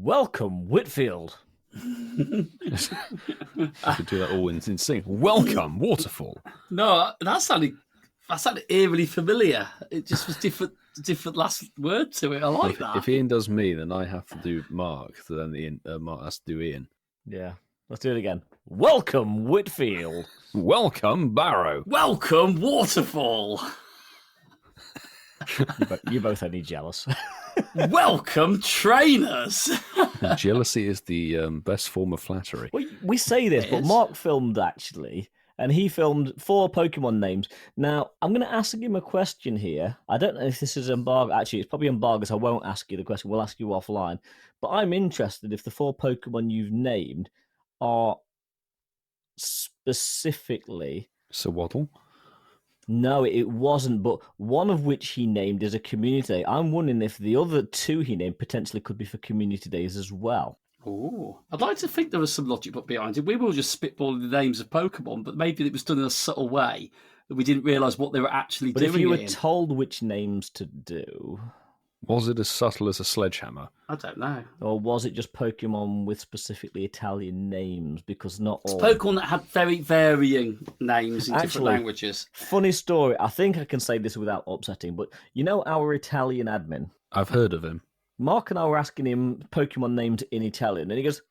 Welcome, Whitfield. I could do that all in sync. Welcome, Waterfall. No, that sounded eerily familiar. It just was different last word to it. I like that. If Ian does me, then I have to do Mark. So then Mark has to do Ian. Yeah, let's do it again. Welcome, Whitfield. Welcome, Barrow. Welcome, Waterfall. You both only jealous. Welcome, trainers. Jealousy is the best form of flattery. Well, we say this, but Mark filmed actually, and he filmed 4 Pokemon names. Now, I'm going to ask him a question here. I don't know if this is embargo. Actually, it's probably embargo, so I won't ask you the question. We'll ask you offline. But I'm interested if the 4 Pokemon you've named are specifically... Waddle? No, it wasn't, but one of which he named is a community day. I'm wondering if the other 2 he named potentially could be for community days as well. Oh, I'd like to think there was some logic behind it. We were just spitballing the names of Pokemon, but maybe it was done in a subtle way that we didn't realise what they were actually doing. But if you were told which names to do... Was it as subtle as a sledgehammer? I don't know. Or was it just Pokemon with specifically Italian names? Because not all... It's Pokemon that had very varying names in different languages. Funny story. I think I can say this without upsetting, but you know our Italian admin? I've heard of him. Mark and I were asking him Pokemon names in Italian, and he goes,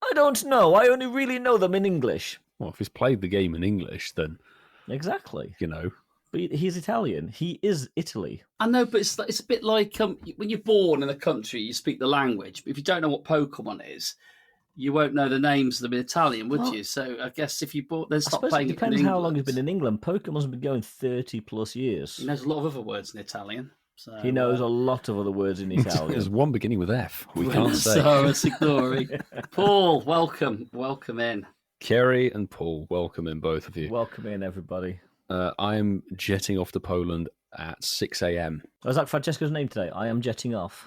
I don't know. I only really know them in English. Well, if he's played the game in English, then... Exactly. You know... But he's Italian. He is Italy. I know, but it's a bit like when you're born in a country, you speak the language. But if you don't know what Pokemon is, you won't know the names of them in Italian, would you? So I guess if you then stop playing it depends how long he's been in England. Pokemon's been going 30 plus years. He knows a lot of other words in Italian. So, he knows a lot of other words in Italian. There's one beginning with F. We can't say. So it's ignoring. Paul, welcome in. Kerry and Paul, welcome in, both of you. Welcome in, everybody. I am jetting off to Poland at 6 a.m. Was that Francesco's name today? I am jetting off.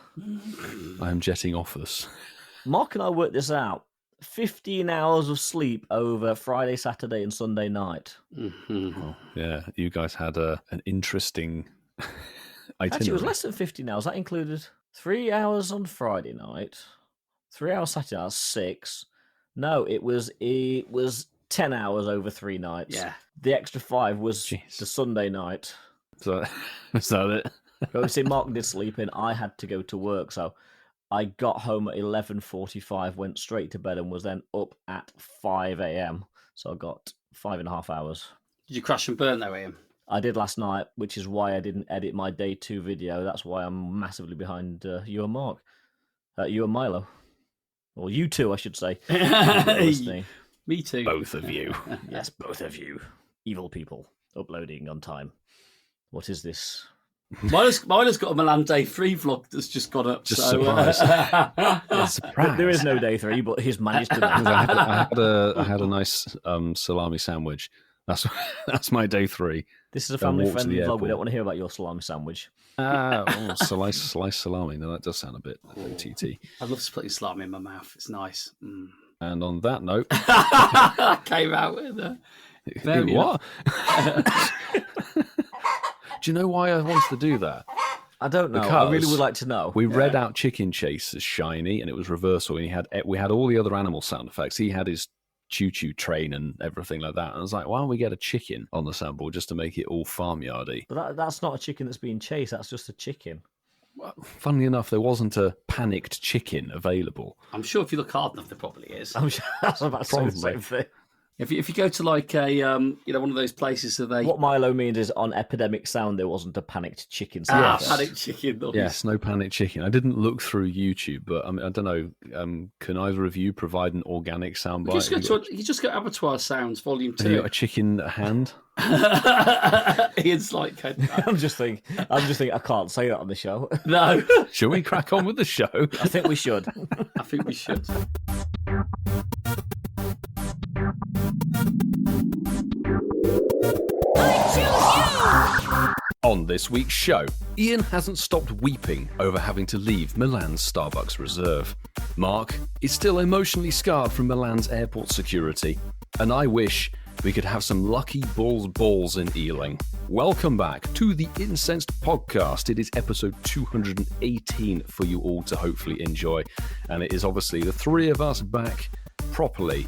I am jetting off us. Mark and I worked this out. 15 hours of sleep over Friday, Saturday, and Sunday night. Mm-hmm. Oh, yeah, you guys had an interesting itinerary. Actually, it was less than 15 hours. That included 3 hours on Friday night, 3 hours Saturday night, 6. No, it was 10 hours over 3 nights. Yeah. The extra 5 was the Sunday night. So, is that it? Obviously, Mark did sleep in. I had to go to work, so I got home at 11:45, went straight to bed, and was then up at 5 a.m. So I got 5.5 hours. Did you crash and burn though, Ian? I did last night, which is why I didn't edit my day 2 video. That's why I'm massively behind you and Mark. You and Milo. Or you two, I should say. Me too. Both of you. Yes, both of you. Evil people. Uploading on time. What is this? Milo's got a Milan Day 3 vlog that's just gone up. Just surprise. Surprise. There is no day 3, but he's managed to. I had a nice salami sandwich. That's my day 3. This is a family-friendly vlog. We don't want to hear about your salami sandwich. Slice salami. No, that does sound a bit TT. I love splitting salami in my mouth. It's nice. Mm. And on that note, I came out with what? Do you know why I wanted to do that? I don't know. Because I really would like to know. We read out Chicken Chase as shiny, and it was reversal. And we had all the other animal sound effects. He had his choo-choo train and everything like that. And I was like, why don't we get a chicken on the sample just to make it all farmyardy? But that's not a chicken that's being chased. That's just a chicken. Well, funnily enough, there wasn't a panicked chicken available. I'm sure if you look hard enough, there probably is. I'm sure that's about to say the same thing. If you go to like a one of those places that they what Milo means is on Epidemic Sound there wasn't a panicked chicken. Panicked chicken. Yes, no panicked chicken. I didn't look through YouTube, but I don't know. Can either of you provide an organic soundbite? You just go Abattoir Sounds Volume 2. Have you got a chicken at hand? Ian's like, I'm just thinking. I can't say that on the show. No. Shall we crack on with the show? I think we should. I think we should. On this week's show, Ian hasn't stopped weeping over having to leave Milan's Starbucks reserve. Mark is still emotionally scarred from Milan's airport security. And I wish we could have some lucky balls in Ealing. Welcome back to the Incensed Podcast. It is episode 218 for you all to hopefully enjoy. And it is obviously the three of us back properly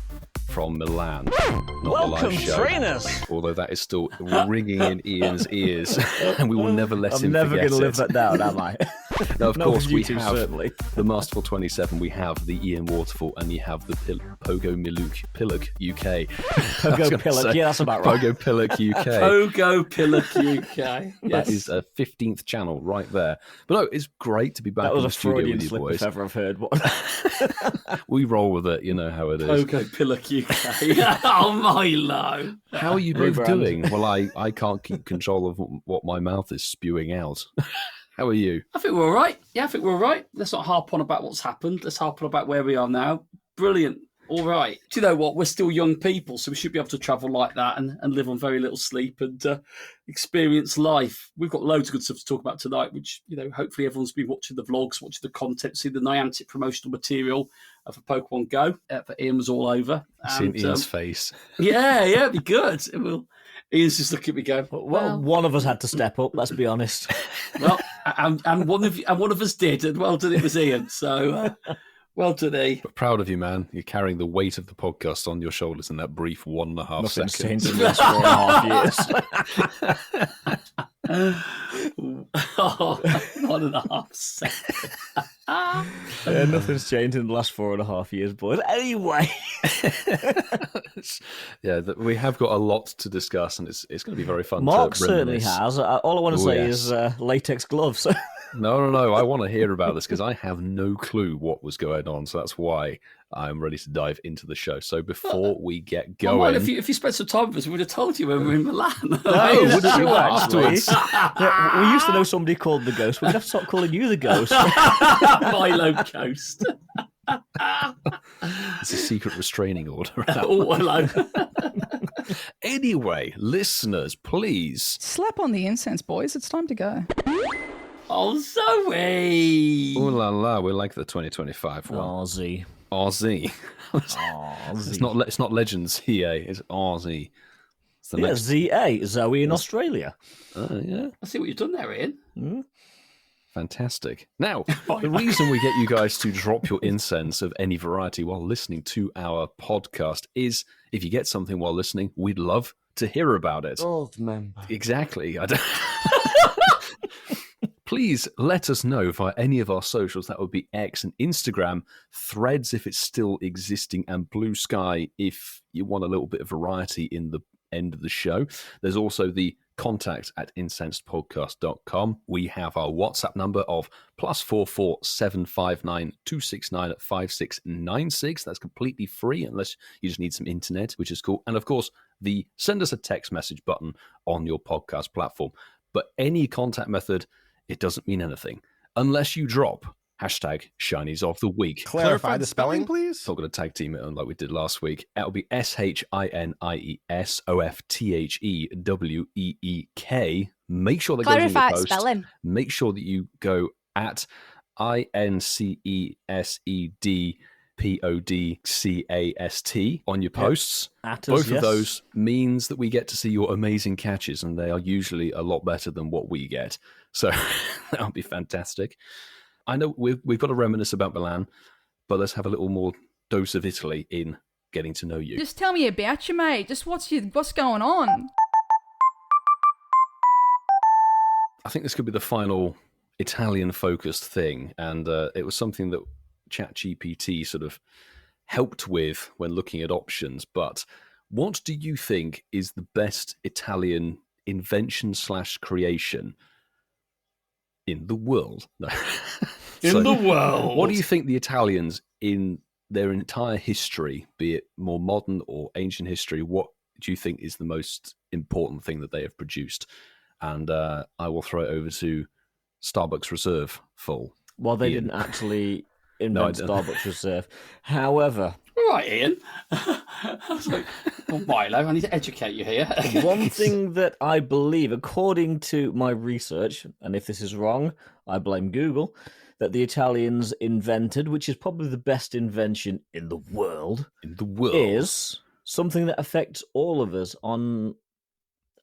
from Milan. Not Welcome, the live show, trainers! although that is still ringing in Ian's ears, and we will never let I'm him never forget going to live it. that down, am I? Now, of Not course, with we you two, have certainly. the Masterful 27, we have the Ian Waterfall, and you have the Pogo Pillock UK. Pogo Pillock, yeah, that's about right. Pogo Pillock UK. Pogo Pillock UK. That is a 15th channel right there. But no, it's great to be back That was in a the studio Freudian with you slip boys. if ever I've heard one. We roll with it, you know how it is. Pogo Pillock UK. Oh, Milo. How are you both Rebrand. doing? Well, I can't keep control of what my mouth is spewing out. How are you? I think we're all right. Yeah, I think we're all right. Let's not harp on about what's happened. Let's harp on about where we are now. Brilliant. All right. Do you know what? We're still young people, so we should be able to travel like that and live on very little sleep and experience life. We've got loads of good stuff to talk about tonight, which, you know, hopefully everyone's been watching the vlogs, watching the content, see the Niantic promotional material for Pokemon Go. For Ian was all over. Seeing Ian's face. Yeah, it'd be good. It will. Ian's just looking at me going, Well, one of us had to step up, let's be honest. well, and one of us did, and well done, it was Ian. So, well done, E. But proud of you, man. You're carrying the weight of the podcast on your shoulders in that brief 1.5 Nothing's seconds. changed in the last 4.5 years. Oh, 1.5 seconds. Yeah, nothing's changed in the last 4.5 years, boys. Anyway. Yeah, we have got a lot to discuss, and it's going to be very fun. Mark to certainly reminisce. has. All I want to Oh, say yes. is latex gloves. No. I want to hear about this because I have no clue what was going on. So that's why I'm ready to dive into the show. So before we get Well, going, if you spent some time with us, we would have told you when we were in Milan. No, wouldn't it's you true, afterwards? actually. Yeah, we used to know somebody called the Ghost. We're going to have to stop calling you the Ghost. Milo Coast. it's a secret restraining order. Oh, hello. Anyway, listeners, please. Slap on the incense, boys. It's time to go. Oh, Zoe. Ooh la la, we're like the 2025 one. Aussie. RZ. Aussie. It's not Legends EA, it's RZ. It's the Yeah, next. ZA, Zoe in Australia. Yeah. I see what you've done there, Ian. Hmm? Fantastic. Now, the reason we get you guys to drop your incense of any variety while listening to our podcast is if you get something while listening, we'd love to hear about it. Gold member. Exactly. Please let us know via any of our socials. That would be X and Instagram, Threads if it's still existing, and Blue Sky if you want a little bit of variety in the end of the show. There's also the contact@incensedpodcast.com. We have our WhatsApp number of +44 759 269 5696. That's completely free unless you just need some internet, which is cool. And of course, the send us a text message button on your podcast platform. But any contact method, it doesn't mean anything unless you drop #Shinies of the Week. Clarify the spelling, please. So I'm going to tag team it on like we did last week. It'll be SHINIESOFTHEWEEK. Make sure that goes in your Clarify post. spelling. Make sure that you go at INCESEDPODCAST on your posts. At us, Both yes. of those means that we get to see your amazing catches, and they are usually a lot better than what we get. So that'll be fantastic. I know we've got to reminisce about Milan, but let's have a little more dose of Italy in getting to know you. Just tell me about you, mate. Just what's going on? I think this could be the final Italian-focused thing, and it was something that ChatGPT sort of helped with when looking at options. But what do you think is the best Italian invention/creation in the world? No. In the world. What do you think the Italians in their entire history, be it more modern or ancient history, what do you think is the most important thing that they have produced? And I will throw it over to Starbucks Reserve full. Well, they Ian. didn't actually No, I invent didn't. Starbucks Reserve. However, All right, Ian. I was like, well, Milo, I need to educate you here. one thing that I believe, according to my research, and if this is wrong, I blame Google, that the Italians invented, which is probably the best invention in the world, In the world. is something that affects all of us on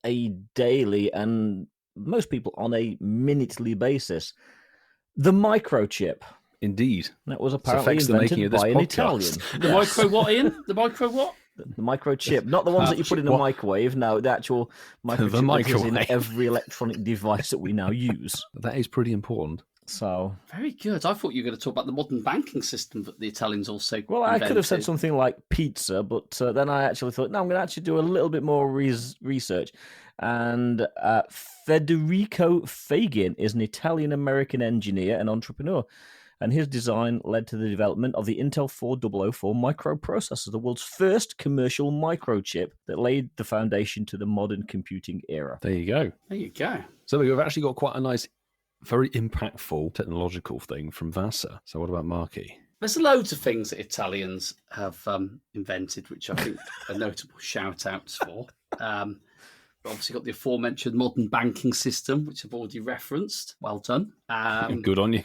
a daily and most people on a minutely basis. The microchip. Indeed. That was apparently affects the making invented of this by an podcast. Italian. The Yes. micro what, Ian? The micro what? The microchip, not the ones that you put in the What? microwave. No, the actual microchip that is in microwave. every electronic device that we now use. That is pretty important. So, Very good. I thought you were going to talk about the modern banking system that the Italians also well, I could have said invented. something like pizza, but then I actually thought, no, I'm going to actually do a little bit more research. And Federico Fagin is an Italian-American engineer and entrepreneur. And his design led to the development of the Intel 4004 microprocessor, the world's first commercial microchip that laid the foundation to the modern computing era. There you go. There you go. So we've actually got quite a nice, very impactful technological thing from Vasa. So what about Marky? There's loads of things that Italians have invented, which I think are notable shout-outs for. We've obviously got the aforementioned modern banking system, which I've already referenced. Well done. Good on you.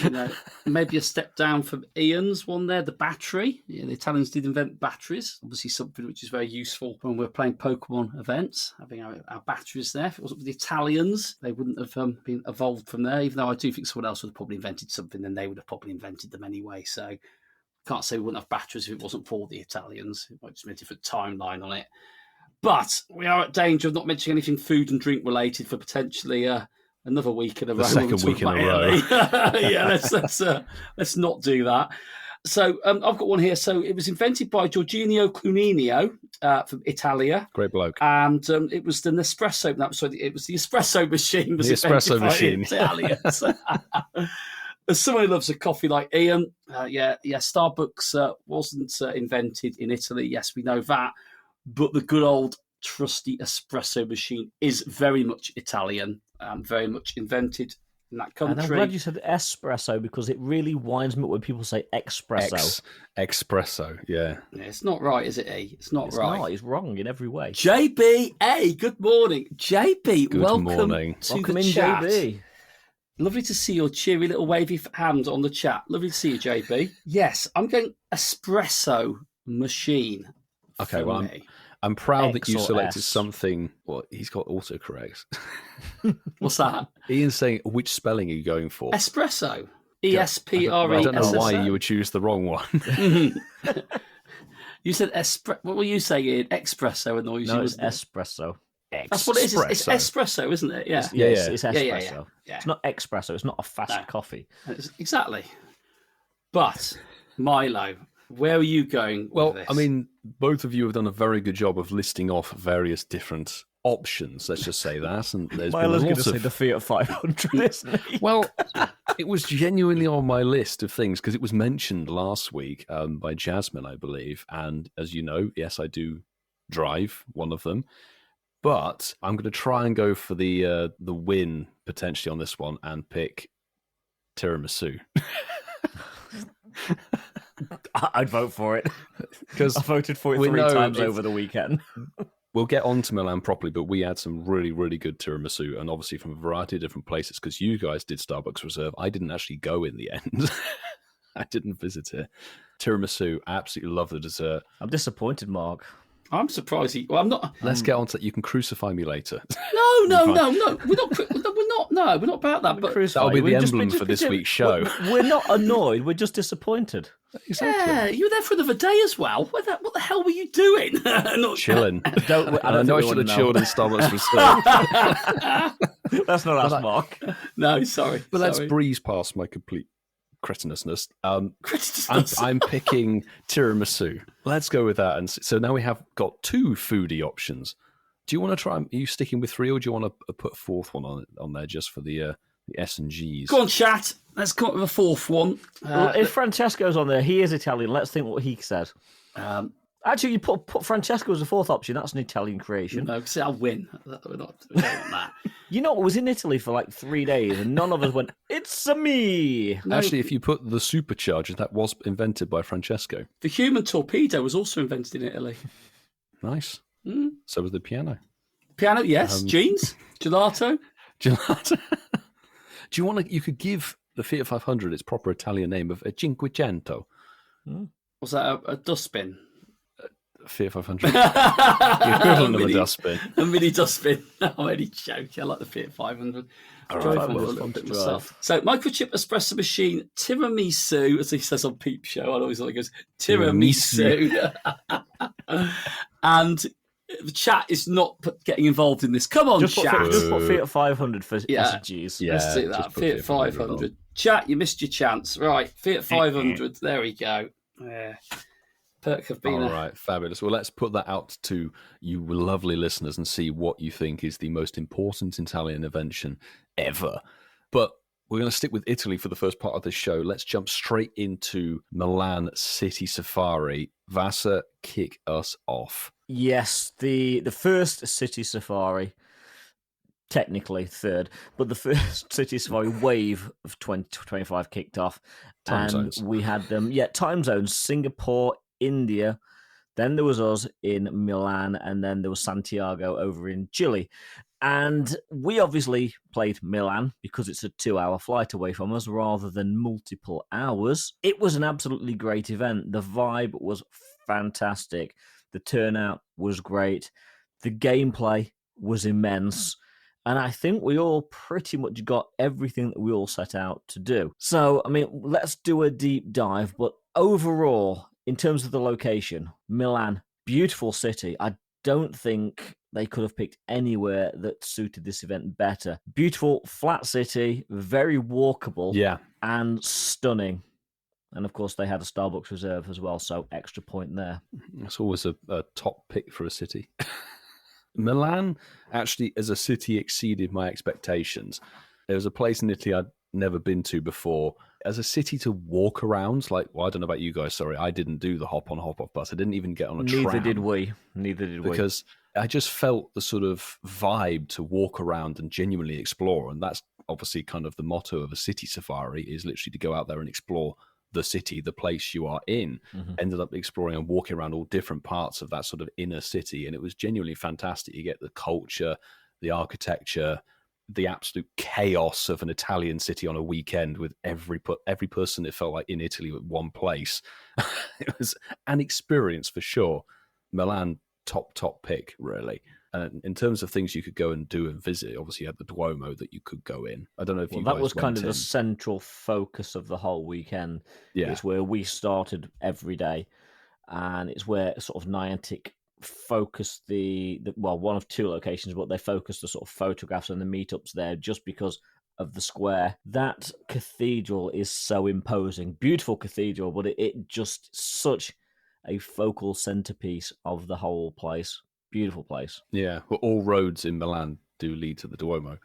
You know, maybe a step down from Ian's one there, the battery. Yeah, the Italians did invent batteries, obviously something which is very useful when we're playing Pokemon events, having our batteries there. If it wasn't for the Italians, they wouldn't have been evolved from there, even though I do think someone else would have probably invented something, then they would have probably invented them anyway. So can't say we wouldn't have batteries if it wasn't for the Italians. It might just be a different timeline on it. But we are at danger of not mentioning anything food and drink related for potentially another week in a row. second week in a row. Yeah, let's not do that. So I've got one here. So it was invented by Giorgio Cunino from Italia. Great bloke. And it was the Nespresso. No, sorry, it was the espresso machine. Was The invented espresso by machine. Italians. As someone who loves a coffee like Ian, Starbucks wasn't invented in Italy. Yes, we know that. But the good old trusty espresso machine is very much Italian, very much invented in that country. And I'm glad you said espresso because it really winds me up when people say espresso. Espresso, yeah. Yeah, it's not right, is it, E? It's not right. No, it's wrong in every way. JB, hey, good morning. JB, Good welcome morning. to Welcome the in, chat. JB. Lovely to see your cheery little wavy hand on the chat. Lovely to see you, JB. Yes, I'm going espresso machine. Okay, for well, me. I'm proud that X you or selected S? something. Well, he's got autocorrect. What's that? Ian's saying, which spelling are you going for? Espresso. I ESPRE. don't know why you would choose the wrong one. You said what were you saying, Ian? Espresso annoys you, No, it's wasn't it? espresso. That's what it is. It's espresso, isn't it? Yeah. Yeah, Yes, yeah. it's Yeah, espresso. yeah, yeah. Yeah. It's not espresso. It's not a fast No. coffee. Exactly. But Milo, where are you going? Well, with this? I mean, both of you have done a very good job of listing off various different options. Let's just say that. And there's been Milo's going to lots say of... the Fiat 500, isn't he? Well, it was genuinely on my list of things because it was mentioned last week by Jasmine, I believe. And as you know, yes, I do drive one of them. But I'm going to try and go for the win potentially on this one and pick tiramisu. I'd vote for it. Because I voted for it we 3 know times it's- over the weekend. we'll get on to Milan properly, but we had some really, really good tiramisu, and obviously from a variety of different places, because you guys did Starbucks Reserve. I didn't actually go in the end. I didn't visit it. Tiramisu, I absolutely love the dessert. I'm disappointed, Mark. I'm surprised. I'm not. Let's get on to that. You can crucify me later. No. We're not. No, we're not about that. But That'll be the emblem for this week's show. We're not annoyed. We're just disappointed. yeah, you were there for another day as well. What the hell were you doing? Not Chilling. Don't, And I know I should have chilled in Starbucks Reserve. Let's not ask Mark. No, sorry. But let's sorry. breeze past my complete cretinousness. Criticism. I'm picking tiramisu. Let's go with that. And so now we have got 2 foodie options. Do you want to try? Are you sticking with 3, or do you want to put a 4th one on there just for the S and Gs? Go on, chat. Let's come up with a 4th one. Well, if Francesco's on there, he is Italian. Let's think what he said. Actually, you put Francesco as a 4th option. That's an Italian creation. No, because I'll win. We don't want that. You know, I was in Italy for like 3 days, and none of us went, "It's a me." No, Actually, if you put the supercharger, that was invented by Francesco. the human torpedo was also invented in Italy. Nice. Mm. So was the piano. Piano, yes. Jeans, gelato. Gelato. Do you want to? You could give the Fiat 500 its proper Italian name of a Cinquecento. Was that a dustbin? Fiat 500. The equivalent of a Mini- dustbin. A mini dustbin. I'm only joking. I like the Fiat 500. All Drove right, one well, a little fun bit to myself. drive. So, microchip espresso machine, tiramisu, as he says on Peep Show. I always thought it goes tiramisu. And the chat is not getting involved in this. Come on, Just chat. put Fiat 500 for Yeah. SGs. Yeah, Let's do just that. put Fiat 500. Chat, you missed your chance. Right, Fiat 500. There we go. Yeah. Perk have been All right, fabulous. Well, let's put that out to you lovely listeners and see what you think is the most important Italian invention ever. But we're going to stick with Italy for the first part of this show. Let's jump straight into Milan City Safari. Vasa, kick us off. Yes, the first city safari, technically third, but the first city safari wave of 2025 kicked off. Time and zones. we had them, time zones, Singapore, India. Then there was us in Milan, and then there was Santiago over in Chile. And we obviously played Milan because it's a 2-hour flight away from us rather than multiple hours. It was an absolutely great event. The vibe was fantastic. The turnout was great. The gameplay was immense. And I think we all pretty much got everything that we all set out to do. So, I mean, let's do a deep dive. But overall, in terms of the location, Milan, beautiful city. I don't think they could have picked anywhere that suited this event better. Beautiful, flat city, very walkable, Yeah. and stunning. And of course, they had a Starbucks reserve as well, so extra point there. It's always a top pick for a city. Milan, actually, as a city, exceeded my expectations. There was a place in Italy I'd never been to before. As a city to walk around, I don't know about you guys, sorry, I didn't do the hop on, hop off bus. I didn't even get on a tram. Neither did we. Because I just felt the sort of vibe to walk around and genuinely explore. And that's obviously kind of the motto of a city safari, is literally to go out there and explore the city, the place you are in. Ended up exploring and walking around all different parts of that sort of inner city. And it was genuinely fantastic. You get the culture, the architecture, the absolute chaos of an Italian city on a weekend with every person, it felt like, in Italy at one place. It was an experience for sure. Milan, top pick, really. And in terms of things you could go and do and visit, obviously you had the Duomo that you could go in. I don't know if you guys that was kind of went the in. central focus of the whole weekend. Yeah. It's where we started every day, and it's where sort of Niantic focused the one of two locations, but they focused the sort of photographs and the meetups there just because of the square. That cathedral is so imposing. Beautiful cathedral, but it just such a focal centerpiece of the whole place. Beautiful place. Yeah, well, all roads in Milan do lead to the Duomo.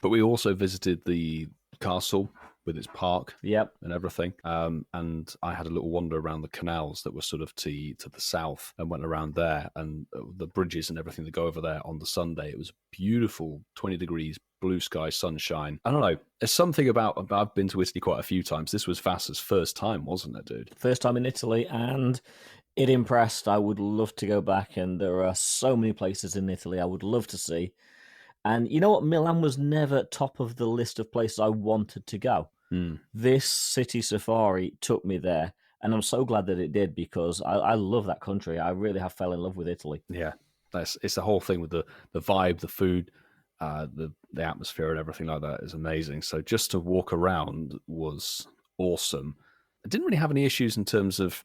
But we also visited the castle with its park Yep. and everything. And I had a little wander around the canals that were sort of to the south, and went around there, and the bridges and everything that go over there on the Sunday. It was beautiful, 20 degrees, blue sky, sunshine. I don't know. There's something about, I've been to Italy quite a few times. This was Vasa's first time, wasn't it, dude? First time in Italy, and it impressed. I would love to go back, and there are so many places in Italy I would love to see. And you know what? Milan was never top of the list of places I wanted to go. This city safari took me there, and I'm so glad that it did, because I love that country. I really have fell in love with Italy. Yeah, it's the whole thing with the vibe, the food, the atmosphere, and everything like that is amazing. So just to walk around was awesome. I didn't really have any issues in terms of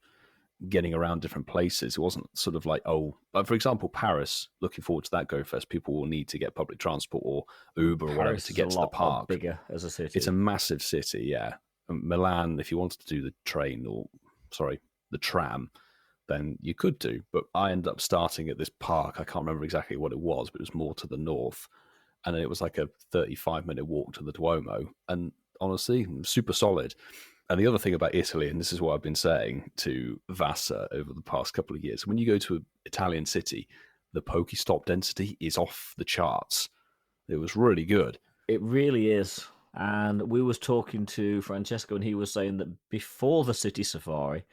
getting around different places. It wasn't sort of like, for example, Paris, looking forward to that Go Fest, people will need to get public transport or Uber or whatever Paris to is get a to the lot park. bigger as a city. It's a massive city, yeah. Milan, if you wanted to do the the tram, then you could do. But I ended up starting at this park. I can't remember exactly what it was, but it was more to the north. And then it was like a 35-minute walk to the Duomo. And honestly, super solid. And the other thing about Italy, and this is what I've been saying to Vasa over the past couple of years, when you go to an Italian city, the Pokestop density is off the charts. It was really good. It really is. And we was talking to Francesco, and he was saying that before the city safari,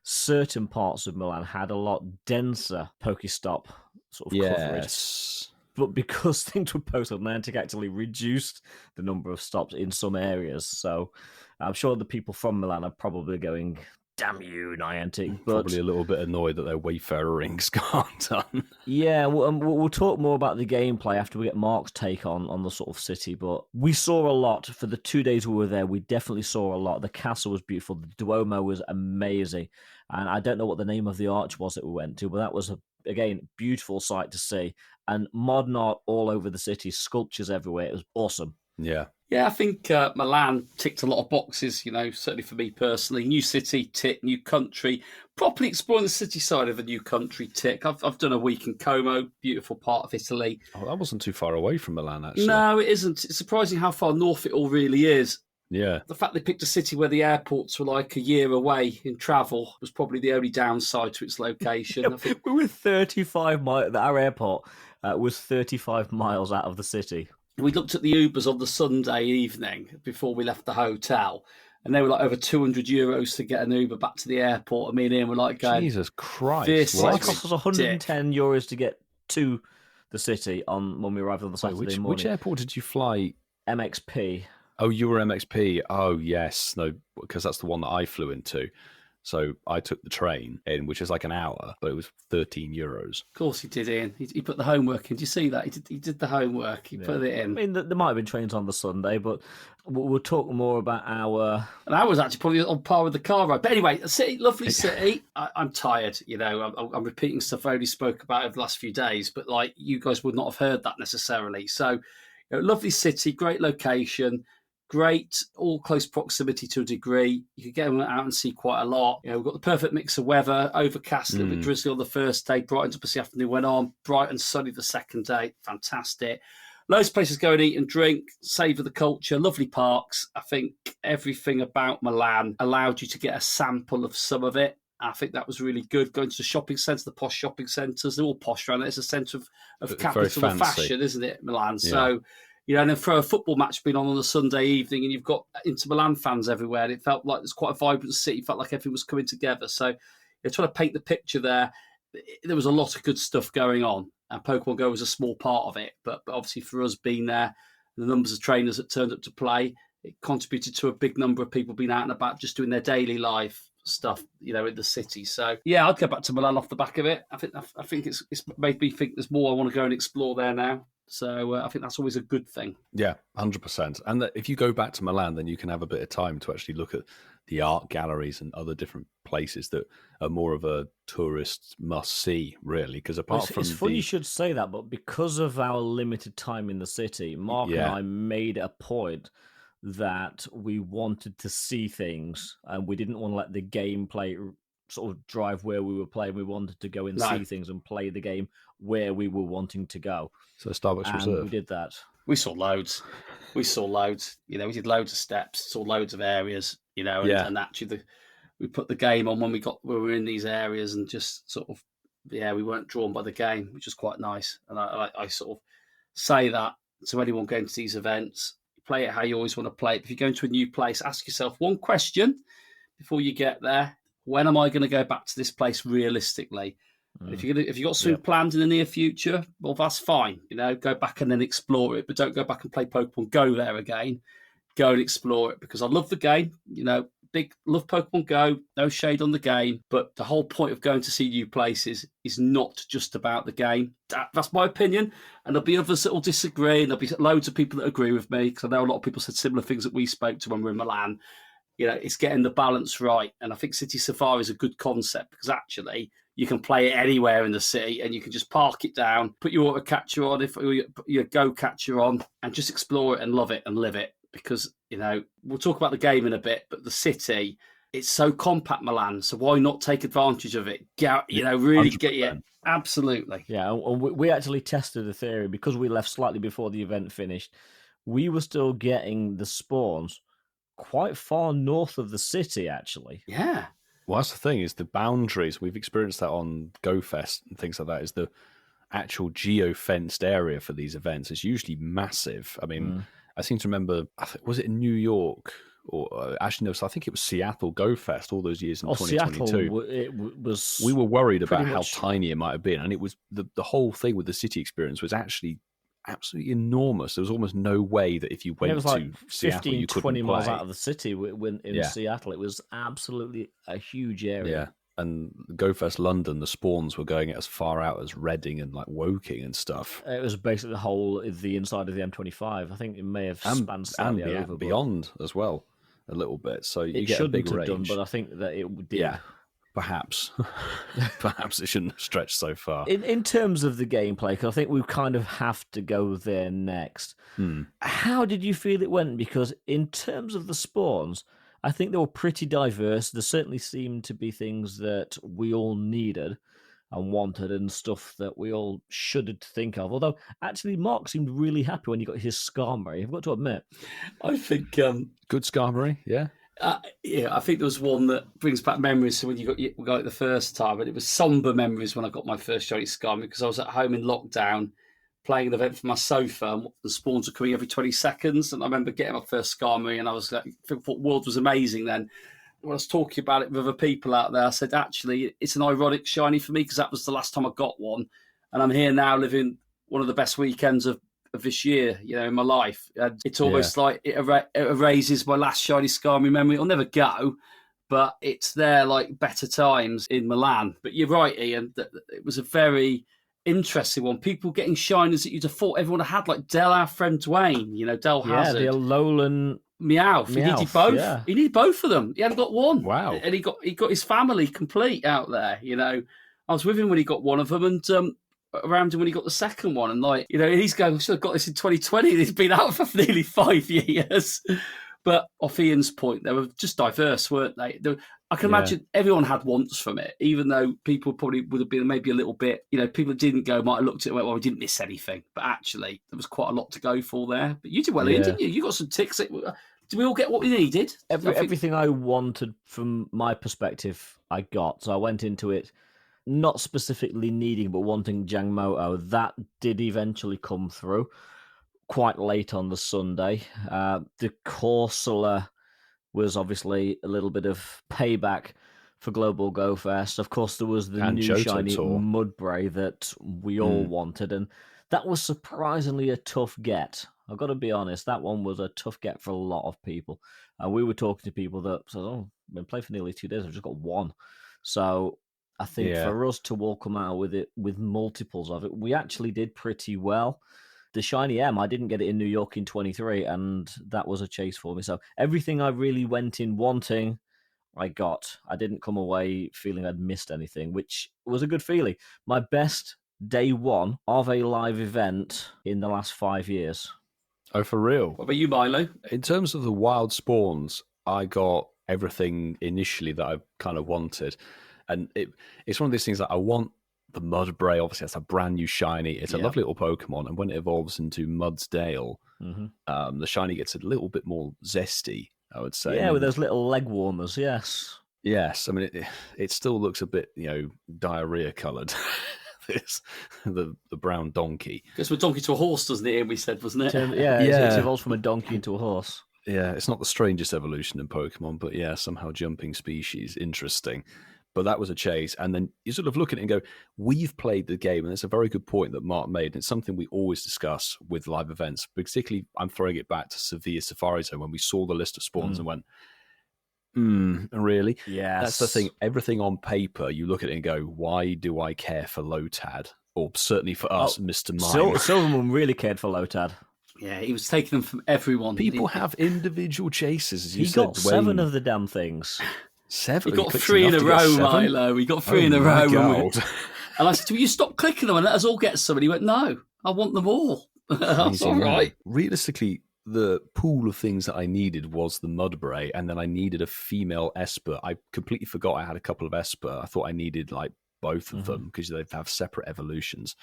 certain parts of Milan had a lot denser Pokestop sort of coverage. Yes. But because things were posted, Niantic actually reduced the number of stops in some areas. So I'm sure the people from Milan are probably going, damn you, Niantic. But Probably a little bit annoyed that their Wayfarer rings aren't done. yeah, we'll talk more about the gameplay after we get Mark's take on the sort of city. But we saw a lot for the 2 days we were there. We definitely saw a lot. The castle was beautiful. The Duomo was amazing. And I don't know what the name of the arch was that we went to, but that was, again, beautiful sight to see. And modern art all over the city, sculptures everywhere. It was awesome. Yeah. Yeah, I think Milan ticked a lot of boxes, certainly for me personally. New city, tick. New country. Properly exploring the city side of a new country, tick. I've done a week in Como, beautiful part of Italy. Oh, that wasn't too far away from Milan, actually. No, it isn't. It's surprising how far north it all really is. Yeah. The fact they picked a city where the airports were like a year away in travel was probably the only downside to its location. I think We were 35 miles. Our airport was 35 miles out of the city. we looked at the Ubers on the Sunday evening before we left the hotel, and they were like over €200 to get an Uber back to the airport. And me and Ian were like going, Jesus Christ. This It what? cost us €110 to get to the city when we arrived on the Sorry, Saturday which morning. airport did you fly? MXP. Oh, you were MXP. Oh, yes. No, because that's the one that I flew into. So I took the train in, which is like an hour, but it was €13. of course he did, Ian. He put the homework in. Do you see that? He did the homework. He put it I in. mean, there might have been trains on the Sunday, but we'll talk more about our. And I was actually probably on par with the car ride. But anyway, a city, lovely city. I'm tired, I'm repeating stuff I only spoke about over the last few days, but like you guys would not have heard that necessarily. So, lovely city, great location, great, all close proximity to a degree. You could get out and see quite a lot. We've got the perfect mix of weather, overcast, a little bit drizzly on the first day, brightened up as the afternoon went on, bright and sunny the second day. Fantastic. Loads of places go and eat and drink, savour the culture, lovely parks. I think everything about Milan allowed you to get a sample of some of it. I think that was really good. Going to the shopping centre, the posh shopping centres, they're all posh around it. It's a centre of capital of fashion, isn't it, Milan? Yeah. So, and then throw a football match being on a Sunday evening, and you've got Inter Milan fans everywhere. And it felt like there's quite a vibrant city. It felt like everything was coming together. So, trying to paint the picture there. There was a lot of good stuff going on, and Pokemon Go was a small part of it. But obviously, for us being there, the numbers of trainers that turned up to play, it contributed to a big number of people being out and about, just doing their daily life stuff, in the city. So yeah, I'd go back to Milan off the back of it. I think it's made me think there's more I want to go and explore there now. So I think that's always a good thing. Yeah, 100%. And that if you go back to Milan, then you can have a bit of time to actually look at the art galleries and other different places that are more of a tourist must-see, really. Because it's funny you should say that, but because of our limited time in the city, Mark and I made a point that we wanted to see things, and we didn't want to let the gameplay sort of drive where we were playing. We wanted to go and see things and play the game where we were wanting to go. So Starbucks Reserve. We did that. We saw loads. We did loads of steps, saw loads of areas, and actually we put the game on when we were in these areas, and just sort of, we weren't drawn by the game, which was quite nice. And I sort of say that to anyone going to these events. Play it how you always want to play it. If you go into a new place, ask yourself one question before you get there: when am I going to go back to this place realistically? If you've got something planned in the near future, well, that's fine. Go back and then explore it, but don't go back and play Pokemon Go there again. Go and explore it, because I love the game. Love Pokemon Go. No shade on the game, but the whole point of going to see new places is not just about the game. That's my opinion, and there'll be others that will disagree, and there'll be loads of people that agree with me, because I know a lot of people said similar things that we spoke to when we were in Milan. It's getting the balance right, and I think City Safari is a good concept, because actually you can play it anywhere in the city, and you can just park it down, put your auto catcher on, your go catcher on, and just explore it and love it and live it. Because we'll talk about the game in a bit, but the city, it's so compact, Milan. So why not take advantage of it? Really 100%. Get you. Absolutely. Yeah, and we actually tested the theory, because we left slightly before the event finished. We were still getting the spawns quite far north of the city, actually. Yeah. Well, that's the thing, is the boundaries. We've experienced that on GoFest and things like that, is the actual geo-fenced area for these events is usually massive. I mean, I seem to remember, was it in New York? Or actually, no, so I think it was Seattle GoFest all those years in 2022. Seattle, it was. We were worried about how tiny it might have been. And it was the whole thing with the city experience was actually absolutely enormous. There was almost no way that if you And it went was like to Seattle, 15, you couldn't 20 miles play. out of the city in Yeah. Seattle. It was absolutely a huge Yeah. area. And GoFest London, the spawns were going as far out as Reading and like Woking and stuff. It was basically the inside of the M25. I think it may have And, spanned slightly over. but beyond as well, a little bit. So you It get a shouldn't big have range. done, but I think that it did. Yeah, perhaps. Perhaps it shouldn't have stretched so far. In terms of the gameplay, 'cause I think we kind of have to go there next. How did you feel it went? Because in terms of the spawns, I think they were pretty diverse. There certainly seemed to be things that we all needed and wanted and stuff that we all shuddered to think of. Although, actually, Mark seemed really happy when he got his Skarmory. I've got to admit. I think, Good Skarmory, yeah. yeah, I think there was one that brings back memories. So when we got it the first time, and it was somber memories when I got my first shiny Skarmory because I was at home in lockdown playing an event from my sofa, and the spawns were coming every 20 seconds. And I remember getting my first Skarmory, and I was like, I thought world was amazing then. When I was talking about it with other people out there, I said, actually, it's an ironic shiny for me because that was the last time I got one. And I'm here now living one of the best weekends of this year, in my life. It's almost like it erases my last shiny Skarmory memory. It'll never go, but it's there like better times in Milan. But you're right, Ian, it was a very interesting one. People getting shinies that you'd have thought everyone had, like Del, our friend Dwayne, Del Hazard. Yeah, the Alolan Meowth. He needed both. Yeah. He needed both of them. He hadn't got one. Wow. And he got his family complete out there. I was with him when he got one of them, and around him when he got the second one. And he's going, I should have got this in 2020. And he's been out for nearly 5 years. But off Ian's point, they were just diverse, weren't they? I can imagine everyone had wants from it, even though people probably would have been maybe a little bit, people that didn't go might have looked at it and went, well, we didn't miss anything. But actually, there was quite a lot to go for there. But you did well, Ian, didn't you? You got some ticks. Did we all get what we needed? Everything I wanted from my perspective, I got. So I went into it not specifically needing, but wanting Jangmoto. That did eventually come through quite late on the Sunday. The Corsola was obviously a little bit of payback for Global Go Fest. Of course, there was the And new Johto shiny Tour. Mudbray that we all wanted, and that was surprisingly a tough get. I've got to be honest, that one was a tough get for a lot of people. And we were talking to people that said, I've been playing for nearly 2 days, I've just got one. So I think for us to all come out with it, with multiples of it, we actually did pretty well. The Shiny M, I didn't get it in New York in 23, and that was a chase for me. So everything I really went in wanting, I got. I didn't come away feeling I'd missed anything, which was a good feeling. My best day one of a live event in the last 5 years. Oh, for real? What about you, Milo? In terms of the wild spawns, I got everything initially that I kind of wanted. And it's one of these things that I want the Mudbray. Obviously, that's a brand new shiny. It's a lovely little Pokemon. And when it evolves into Mudsdale, the shiny gets a little bit more zesty, I would say. Yeah, with those little leg warmers, yes. Yes. I mean, it still looks a bit, diarrhea coloured. The brown donkey. Goes from a donkey to a horse, doesn't it? Ian, we said, wasn't it? It evolves from a donkey into a horse. Yeah, it's not the strangest evolution in Pokemon, but yeah, somehow jumping species, interesting. But that was a chase, and then you sort of look at it and go, we've played the game, and it's a very good point that Mark made, and it's something we always discuss with live events, particularly I'm throwing it back to Sevilla Safari Zone when we saw the list of spawns and went, really? Yes. That's the thing. Everything on paper, you look at it and go, why do I care for Lotad? Or certainly for us, Mr. Mime. Silvermoon really cared for Lotad. Yeah, he was taking them from everyone. People have individual chases, as you He said. got 7 of the damn things. 7? He got 3 in a row, Milo. He got 3 in a row. And I said, will you stop clicking them and let us all get some? And he went, no, I want them all. That's all right. Realistically, the pool of things that I needed was the Mudbray, and then I needed a female Esper. I completely forgot I had a couple of Esper. I thought I needed like both of them because they have separate evolutions.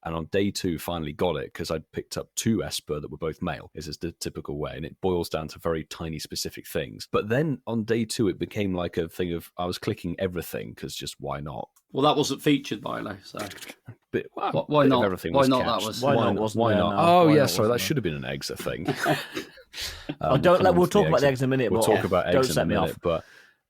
And on day 2, finally got it because I'd picked up 2 Esper that were both male, is the typical way. And it boils down to very tiny specific things. But then on day 2, it became like a thing of I was clicking everything because just why not? Well, that wasn't featured, Milo. So. But, Why not? Everything Why was not? catched. That was Why not? Wasn't there? not? No. Oh, Why yeah, not? sorry, that Wasn't should have been an eggs, I think. We'll talk about the eggs in a minute. We'll but talk about don't eggs in set a me minute, off. but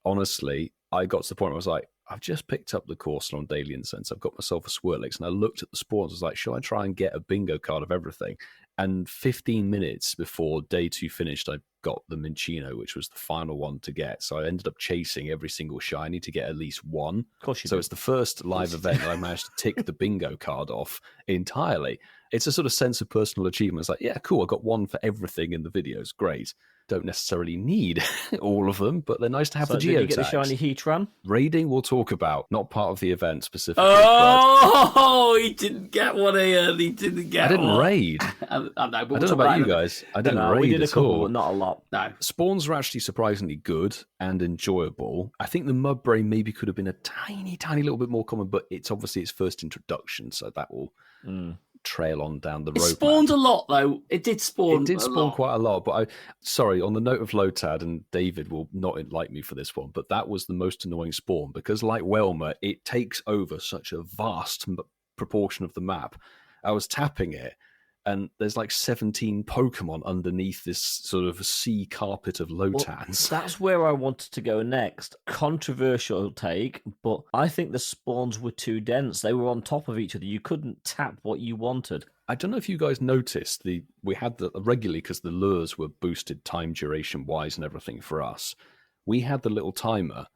honestly, I got to the point where I was like, I've just picked up the course on Daily Incense. I've got myself a Swirlix, and I looked at the spawns. I was like, should I try and get a bingo card of everything? And 15 minutes before day 2 finished, I got the Minccino, which was the final one to get. So I ended up chasing every single shiny to get at least one. Of course you So did. it's the first live event that I managed to tick the bingo card off entirely. It's a sort of sense of personal achievement. It's like, yeah, cool, I got one for everything in the videos. Great. Don't necessarily need all of them, but they're nice to have So the did you geotags. get the shiny Heatran? Raiding we'll talk about, not part of the event specifically. Oh, he didn't get one here. He didn't But get I didn't one. raid. I know, but I we'll don't know talk about you it. guys. I didn't No, raid we did a at couple, all. but not a lot. No. Spawns are actually surprisingly good and enjoyable. I think the Mudbray maybe could have been a tiny, tiny little bit more common, but it's obviously its first introduction, so that will trail on down the It road. spawned a lot, though. It did spawn. It did a spawn lot. quite a lot, but sorry, on the note of Lotad, and David will not like me for this one, but that was the most annoying spawn because, like Welmer, it takes over such a vast proportion of the map. I was tapping it, and there's like 17 Pokemon underneath this sort of sea carpet of Lotans. That's where I wanted to go next. Controversial take, but I think the spawns were too dense. They were on top of each other. You couldn't tap what you wanted. I don't know if you guys noticed we had the regularly because the lures were boosted time duration wise and everything for us. We had the little timer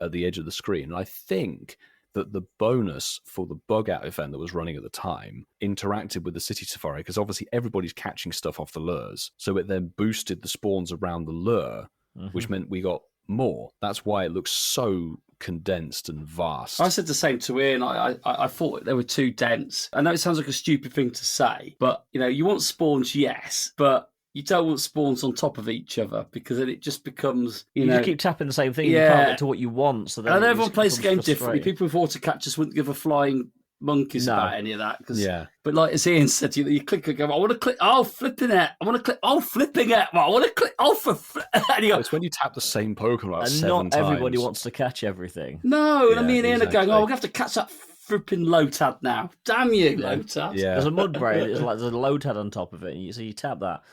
at the edge of the screen, and I think that the bonus for the bug out event that was running at the time interacted with the City Safari because obviously everybody's catching stuff off the lures, so it then boosted the spawns around the lure, which meant we got more. That's why it looks so condensed and vast. I said the same to Ian. I thought they were too dense. I know it sounds like a stupid thing to say, but you want spawns, yes, but you don't want spawns on top of each other because then it just becomes You just keep tapping the same thing. You Yeah. can't get to what you want. So then I know it everyone just plays the game becomes differently. frustrating. People with water catchers wouldn't give a flying monkeys No. about any of that. Yeah. But like as Ian said, you click and go, I want to click, flipping it. I want to click, flipping it. Well, I want to click, and you go, It's when you tap the same Pokemon like And 7 not times. everybody wants to catch everything. no. And Yeah, me and Ian are going, exactly. we're going to have to catch that flipping Lotad now. Damn you, Lotad. Yeah. There's a Mudbray. It's like there's a Lotad on top of it. So you tap that.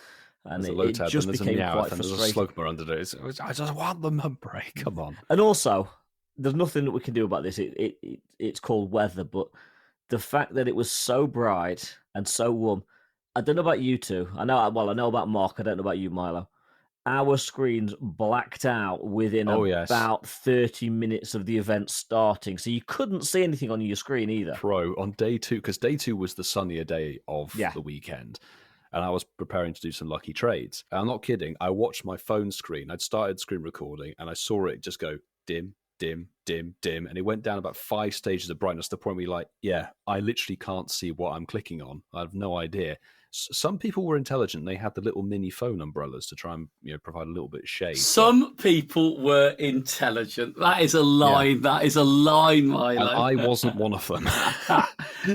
And There's a it Lotad just and there's a became Meowth quite and there's a frustrating. Slugma under it. I just want the Mudbray. Come on. And also, there's nothing that we can do about this. It's called weather, but the fact that it was so bright and so warm. I don't know about you two. I know about Mark. I don't know about you, Milo. Our screens blacked out within Yes. about 30 minutes of the event starting, so you couldn't see anything on your screen either. Pro on day 2, because day 2 was the sunnier day of Yeah. the weekend. And I was preparing to do some lucky trades. And I'm not kidding. I watched my phone screen. I'd started screen recording and I saw it just go dim, dim, dim, dim. And it went down about 5 stages of brightness to the point where you're like, yeah, I literally can't see what I'm clicking on. I have no idea. Some people were intelligent. They had the little mini phone umbrellas to try and provide a little bit of shade. Some people were intelligent. That is a line. That is a line, Milo. And I wasn't one of them.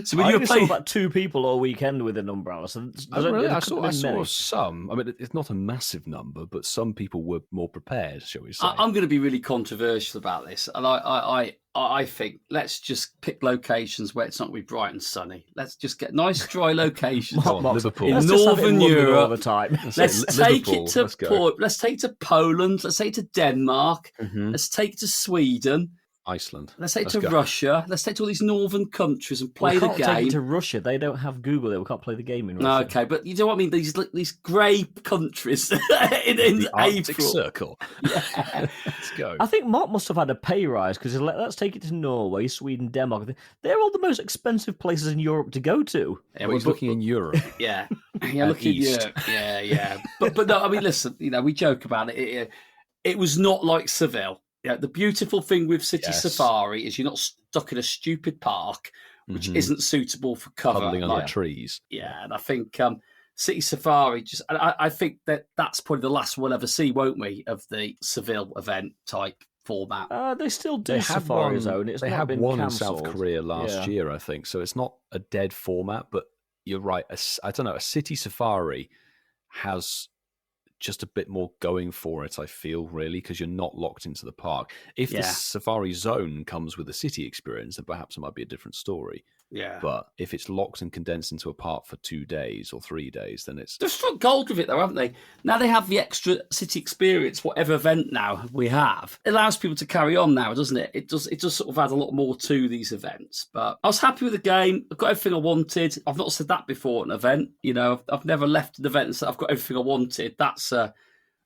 So when I you were only saw playing, about 2 people all weekend with an umbrella. So I saw saw some. I mean, it's not a massive number, but some people were more prepared, shall we say. I'm going to be really controversial about this, and I think let's just pick locations where it's not going to be bright and sunny. Let's just get nice dry locations. Go on, Liverpool. In Let's just have it in Northern London Europe. all the time. Let's Liverpool, take it to let's go. let's take it to Poland. Let's take it to Denmark. Mhm. Let's take it to Sweden. Iceland. Let's take it to go. Russia. Let's take it to all these northern countries and play We the can't take game. it to Russia. They don't have Google. They can't play the game in No, Russia. okay, but you know what I mean? These grey countries in The Arctic April. Circle. Yeah. Let's go. I think Mark must have had a pay rise because let's take it to Norway, Sweden, Denmark. They're all the most expensive places in Europe to go to. Yeah, Well, he's looking in Europe. Yeah, yeah, look at East. yeah. But no, I mean, listen, we joke about it. It was not like Seville. Yeah, the beautiful thing with City Yes. Safari is you're not stuck in a stupid park, which Mhm. isn't suitable for cover. Huddling under like- trees. Yeah, and I think City Safari I think that's probably the last we'll ever see, won't we, of the Seville event type format. They still do They had Safari one, Zone. It's they not had been one cancelled. in South Korea last Yeah. year, I think. So it's not a dead format, but you're right. I don't know. A City Safari has just a bit more going for it, I feel, really, because you're not locked into the park. If Yeah. the Safari Zone comes with a city experience, then perhaps it might be a different story. Yeah. But if it's locked and condensed into a part for 2 days or 3 days, then it's They've struck gold with it, though, haven't they? Now they have the extra city experience, whatever event now we have. It allows people to carry on now, doesn't it? It does sort of add a lot more to these events. But I was happy with the game. I got everything I wanted. I've not said that before at an event. You know, I've never left an event and said I've got everything I wanted. That's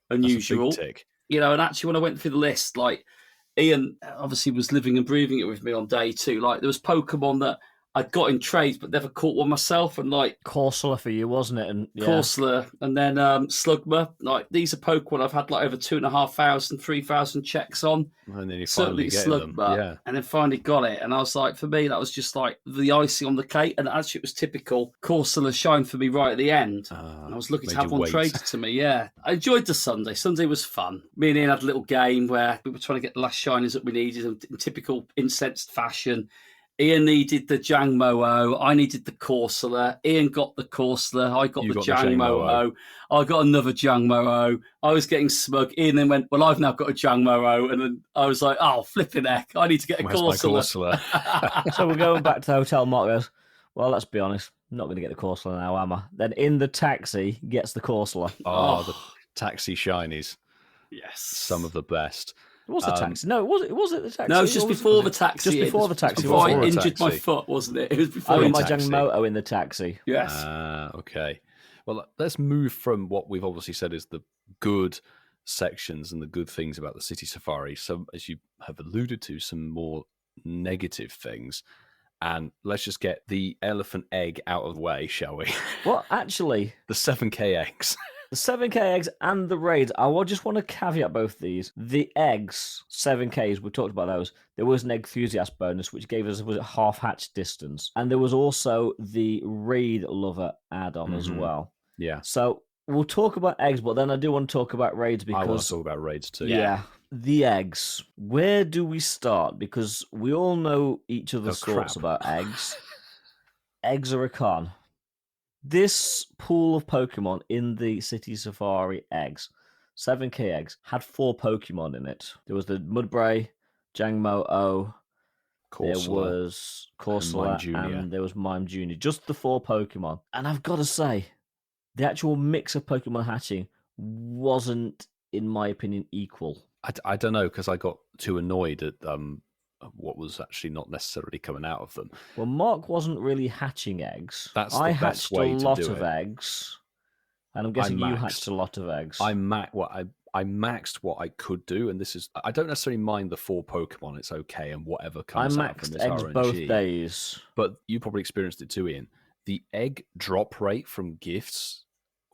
unusual. That's a big tick. You know, and actually when I went through the list, like Ian obviously was living and breathing it with me on day 2. Like there was Pokemon that I'd got in trades but never caught one myself, and like Corsola for you, wasn't it? And yeah. Corsola, and then Slugma. Like these are Pokemon I've had like over 2,500, 3,000 checks on. And then you Certainly finally get them. Slugma, Yeah. and then finally got it. And I was like, for me, that was just like the icing on the cake. And actually, it was typical Corsola shine for me right at the end. And I was looking to made have you one wait. traded to me. Yeah, I enjoyed the Sunday. Sunday was fun. Me and Ian had a little game where we were trying to get the last shinies that we needed in typical incensed fashion. Ian needed the Jangmo-O. I needed the Corsola. Ian got the Corsola. I got You the got the Jangmo-O. I got another Jangmo-O. I was getting smug. Ian then went, well, I've now got a Jangmo-O. And then I was like, oh, flipping heck. I need to get a Where's my Corsola. Corsola? So we're going back to the hotel. Mark goes, well, let's be honest. I'm not going to get the Corsola now, am I? Then in the taxi, gets the Corsola. Oh, the taxi shinies. Yes. Some of the best. It was the taxi. No, it was it the taxi? No, it's just Or was before it- the taxi. Just before the taxi. Before I Before the injured my taxi. foot, wasn't it? It was before I got the my taxi. Jangmo-O in the taxi. Yes. Okay. Well, let's move from what we've obviously said is the good sections and the good things about the City Safari. So, as you have alluded to, some more negative things. And let's just get the elephant egg out of the way, shall we? Well, actually, The 7K eggs. the 7K eggs and the raids, just want to caveat both these. The eggs, 7Ks, we talked about those. There was an egg enthusiast bonus, which gave us half hatch distance. And there was also the raid lover add-on as Mhm. well. Yeah. So we'll talk about eggs, but then I do want to talk about raids I want to because talk about raids too. yeah, the eggs. Where do we start? Because we all know each other's Oh, thoughts crap. about eggs. Eggs are a con. This pool of Pokemon in the City Safari eggs, 7K eggs, had 4 Pokemon in it. There was the Mudbray, Jangmo-O, there Corsola. was Corsola, Jr.. and there was Mime Jr. Just the 4 Pokemon. And I've got to say, the actual mix of Pokemon hatching wasn't, in my opinion, equal. I don't know, because I got too annoyed at what was actually not necessarily coming out of them. Well, Mark wasn't really hatching eggs. That's I the best hatched way a to lot do of it. eggs, and I'm guessing you maxed. hatched a lot of eggs. I maxed what I could do, and this is I don't necessarily mind the 4 Pokemon. It's okay, and whatever I comes out maxed from this eggs RNG. both days. But you probably experienced it too, Ian. The egg drop rate from gifts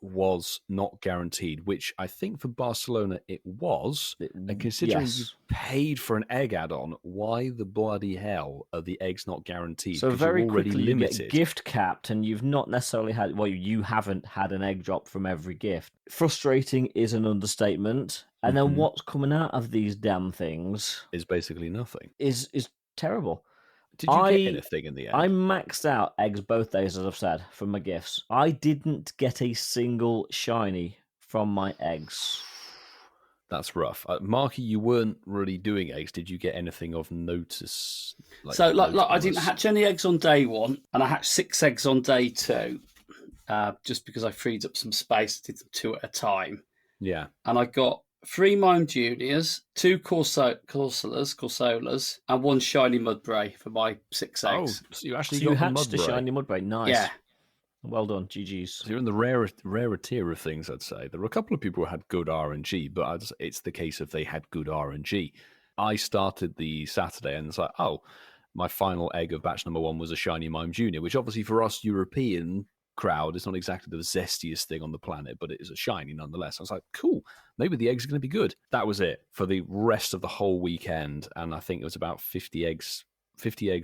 was not guaranteed, which I think for Barcelona it was. And considering you Yes. paid for an egg add-on, why the bloody hell are the eggs not guaranteed? So 'Cause very you're already quickly you limited. get gift capped, and you've not necessarily had. Well, you haven't had an egg drop from every gift. Frustrating is an understatement. And then Mhm. what's coming out of these damn things Is basically nothing. is terrible. Did you I- get anything in the end? I maxed out eggs both days, as I've said, from my gifts. I didn't get a single shiny from my eggs. That's rough. Marky, you weren't really doing eggs. Did you get anything of notice? So, like I notableness? didn't hatch any eggs on day 1, and I hatched 6 eggs on day 2, just because I freed up some space. I did them 2 at a time. Yeah. And I got 3 Mime Juniors, 2 Corsolas, and 1 shiny Mudbray for my 6 Oh, eggs. so you actually So you got the hatched a Mudbray. shiny Mudbray. Nice. Yeah. Well done. GG's. So you're in the rarer tier of things, I'd say. There were a couple of people who had good RNG, but it's the case of they had good RNG. I started the Saturday and it's like, oh, my final egg of batch number 1 was a shiny Mime Junior, which obviously for us European crowd is not exactly the zestiest thing on the planet, but it is a shiny nonetheless. I was like, cool, maybe the eggs are going to be good. That was it for the rest of the whole weekend, and I think it was about 50 eggs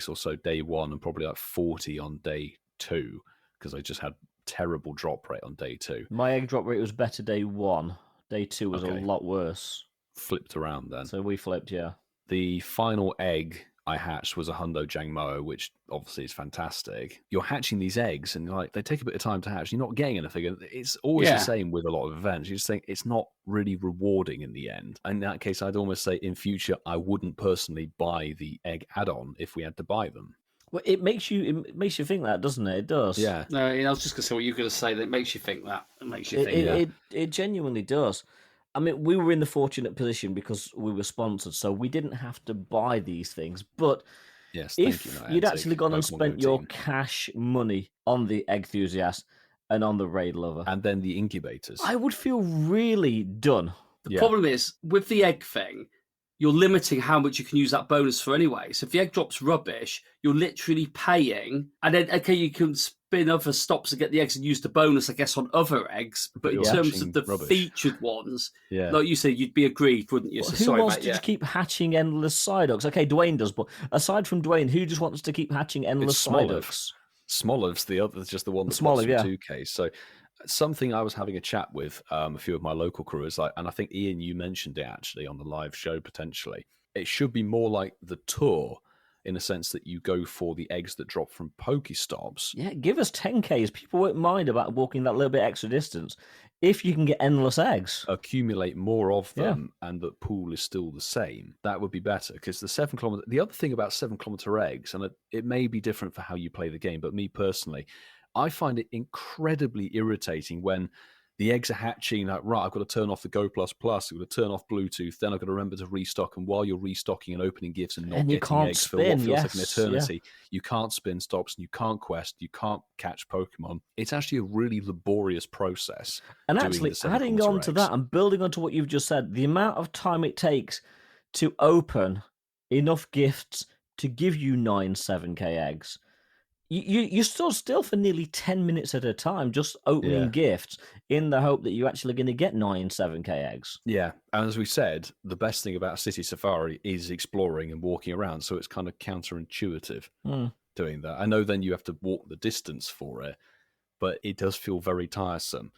or so day 1, and probably like 40 on day 2, because I just had terrible drop rate on day 2. My egg drop rate was better day 1. Day 2 was Okay. a lot worse. Flipped around then. So we flipped, yeah. The final egg I hatched was a Hundo Jangmo-O, which obviously is fantastic. You're hatching these eggs, and like they take a bit of time to hatch. You're not getting anything. And it's always Yeah. the same with a lot of events. You just think it's not really rewarding in the end. In that case, I'd almost say in future I wouldn't personally buy the egg add-on if we had to buy them. Well, it makes you think that, doesn't it? It does. Yeah. No, I was just going to say what you were going to say. That makes you think that. It makes you think. It genuinely does. I mean, we were in the fortunate position because we were sponsored, so we didn't have to buy these things. But Yes, if thank you, you'd Niantic, actually gone and Pokemon spent Go your team. cash money on the Egg Enthusiast and on the Raid Lover, And then the incubators. I would feel really done. The problem is, with the egg thing, you're limiting how much you can use that bonus for anyway. So if the egg drop's rubbish, you're literally paying. And then, okay, you can spin other stops to get the eggs and use the bonus, I guess, on other eggs. But in you're terms hatching of the rubbish. featured ones, Yeah. like you said, you'd be aggrieved, wouldn't you? Well, So who sorry, wants mate, to just keep hatching endless Psyducks? Okay, Dwayne does, but aside from Dwayne, who just wants to keep hatching endless Smoliv. Psyducks? Smoliv's the other, just the one that Smoliv, Smoliv, yeah. 2K. So something I was having a chat with a few of my local crewers, and I think Ian, you mentioned it actually on the live show potentially. It should be more like the tour in the sense that you go for the eggs that drop from Pokestops. Yeah, give us 10Ks. People won't mind about walking that little bit extra distance if you can get endless eggs. Accumulate more of Yeah. them, and the pool is still the same. That would be better because the 7 kilometer. The other thing about 7-kilometer eggs, and it may be different for how you play the game, but me personally, I find it incredibly irritating when the eggs are hatching. Like, right, I've got to turn off the Go Plus Plus. I've got to turn off Bluetooth. Then I've got to remember to restock. And while you're restocking and opening gifts and not And you getting can't eggs for what spin, feels like an yes, eternity, you can't spin stops and you can't quest. You can't catch Pokemon. It's actually a really laborious process. And doing actually, the 7 adding kilometer on to eggs. that and building on to what you've just said, the amount of time it takes to open enough gifts to give you 9 7K eggs. You still for nearly 10 minutes at a time just opening Yeah. gifts in the hope that you're actually going to get 9 7K eggs. Yeah, and as we said, the best thing about City Safari is exploring and walking around, so it's kind of counterintuitive doing that. I know then you have to walk the distance for it, but it does feel very tiresome.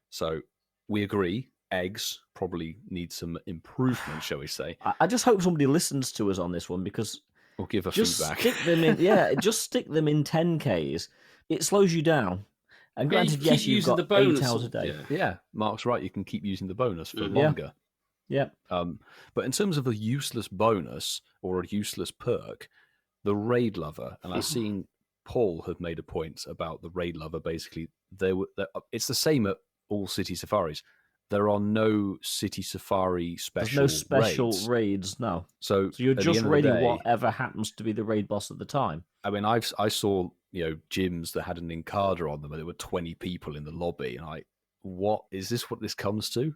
So we agree, eggs probably need some improvement, shall we say, I just hope somebody listens to us on this one because or give us just feedback. stick them in. Yeah, just stick them in 10Ks. It slows you down. And Yeah, you granted, keep yes, you've using got the bonus 8 hours a day. yeah. Yeah, Mark's right, you can keep using the bonus for Yeah. longer. Yeah. But in terms of a useless bonus or a useless perk, the Raid Lover, and I've seen Paul have made a point about the Raid Lover. Basically, it's the same at all City Safaris. There are no City Safari special. There's no special raids. raids, no. So So you're at the just end of the raiding day, whatever happens to be the raid boss at the time. I mean, I saw gyms that had an Incada on them, and there were 20 people in the lobby, and what is this? What this comes to?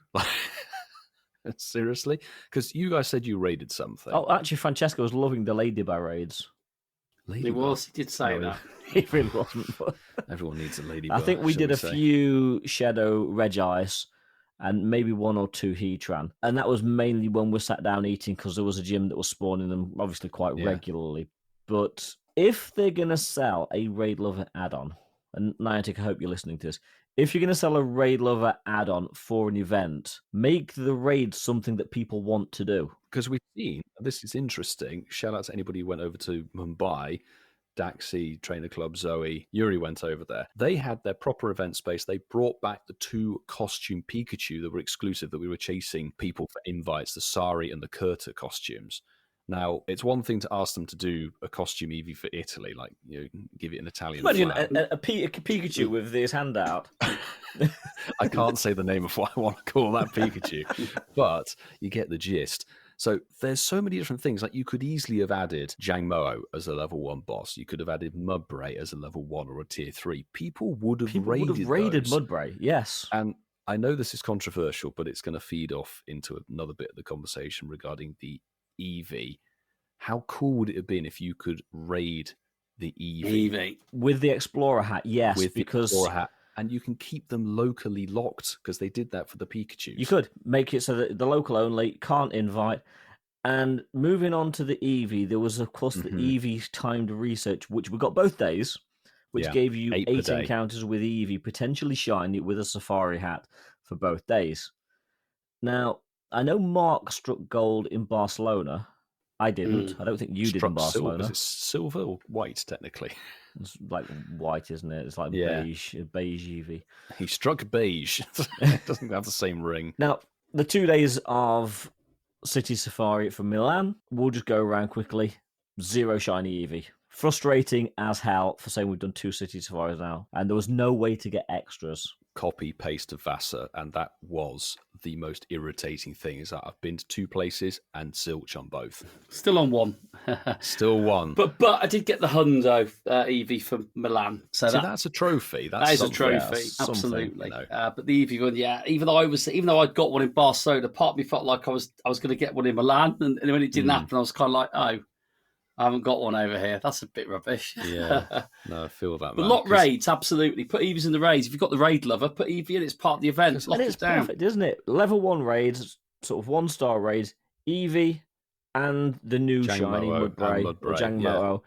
Seriously? Because you guys said you raided something. Oh, actually, Francesco was loving the Ladybug raids. He was. He did say that. He really wasn't. But Everyone needs a ladybug. I think we shall did a say. few Shadow Regice and maybe 1 or 2 Heatran. And that was mainly when we sat down eating because there was a gym that was spawning them obviously quite Yeah. regularly. But if they're going to sell a Raid Lover add-on, and Niantic, I hope you're listening to this, if you're going to sell a Raid Lover add-on for an event, make the raid something that people want to do. Because we've seen, this is interesting, shout out to anybody who went over to Mumbai, Daxi, Trainer Club, Zoe, Yuri went over there. They had their proper event space. They brought back the 2 costume Pikachu that were exclusive, that we were chasing people for invites, the Sari and the Kurta costumes. Now, it's one thing to ask them to do a costume Eevee for Italy, like, give it an Italian Imagine flag. a Pikachu with his hand out. I can't say the name of what I want to call that Pikachu, but you get the gist. So there's so many different things. Like, you could easily have added Jangmo as a level 1 boss. You could have added Mudbray as a level 1 or a tier 3. People would have raided those. Mudbray, yes. And I know this is controversial, but it's going to feed off into another bit of the conversation regarding the Eevee. How cool would it have been if you could raid the Eevee with the Explorer hat? Yes, with because the Explorer hat, and you can keep them locally locked because they did that for the Pikachu. you could make it so that the local only can't invite. And moving on to the Eevee, there was of course the Eevee timed research, which we got both days, which gave you 8 per 8 day. encounters with Eevee, potentially shiny with a Safari hat for both days. Now, I know Mark struck gold in Barcelona. I didn't. I don't think you did in Struck Barcelona. Silver. Is it silver or white, technically? It's like white, isn't it? It's like Yeah. beige Eevee. He struck beige. It doesn't have the same ring. Now, the 2 days of City Safari from Milan, we'll just go around quickly. 0 shiny Eevee frustrating as hell for saying we've done 2 city safaris now, and there was no way to get extras. Copy paste of Vassar, and that was the most irritating thing. Is that I've been to 2 places and zilch on both. Still on one. Still one. But I did get the Hundo Eevee from Milan. So that's a trophy. That is a something. trophy, Yeah, absolutely. something, you know. But the Eevee one, yeah. Even though I'd got one in Barcelona, part of me felt like I was going to get one in Milan, and when it didn't happen, I was kind of like, oh, I haven't got one over here. That's a bit rubbish. Yeah, no, I feel that. But man, lot 'cause- raids, absolutely. Put Eevees in the raids. If you've got the raid lover, put Eevee in. It's part of the event. Lock And it it's down. perfect, isn't it? Level 1 raids, sort of 1-star raids, Eevee and the new Jangmo-o shiny and Mudbray, or Mudbray, Jangmo-o.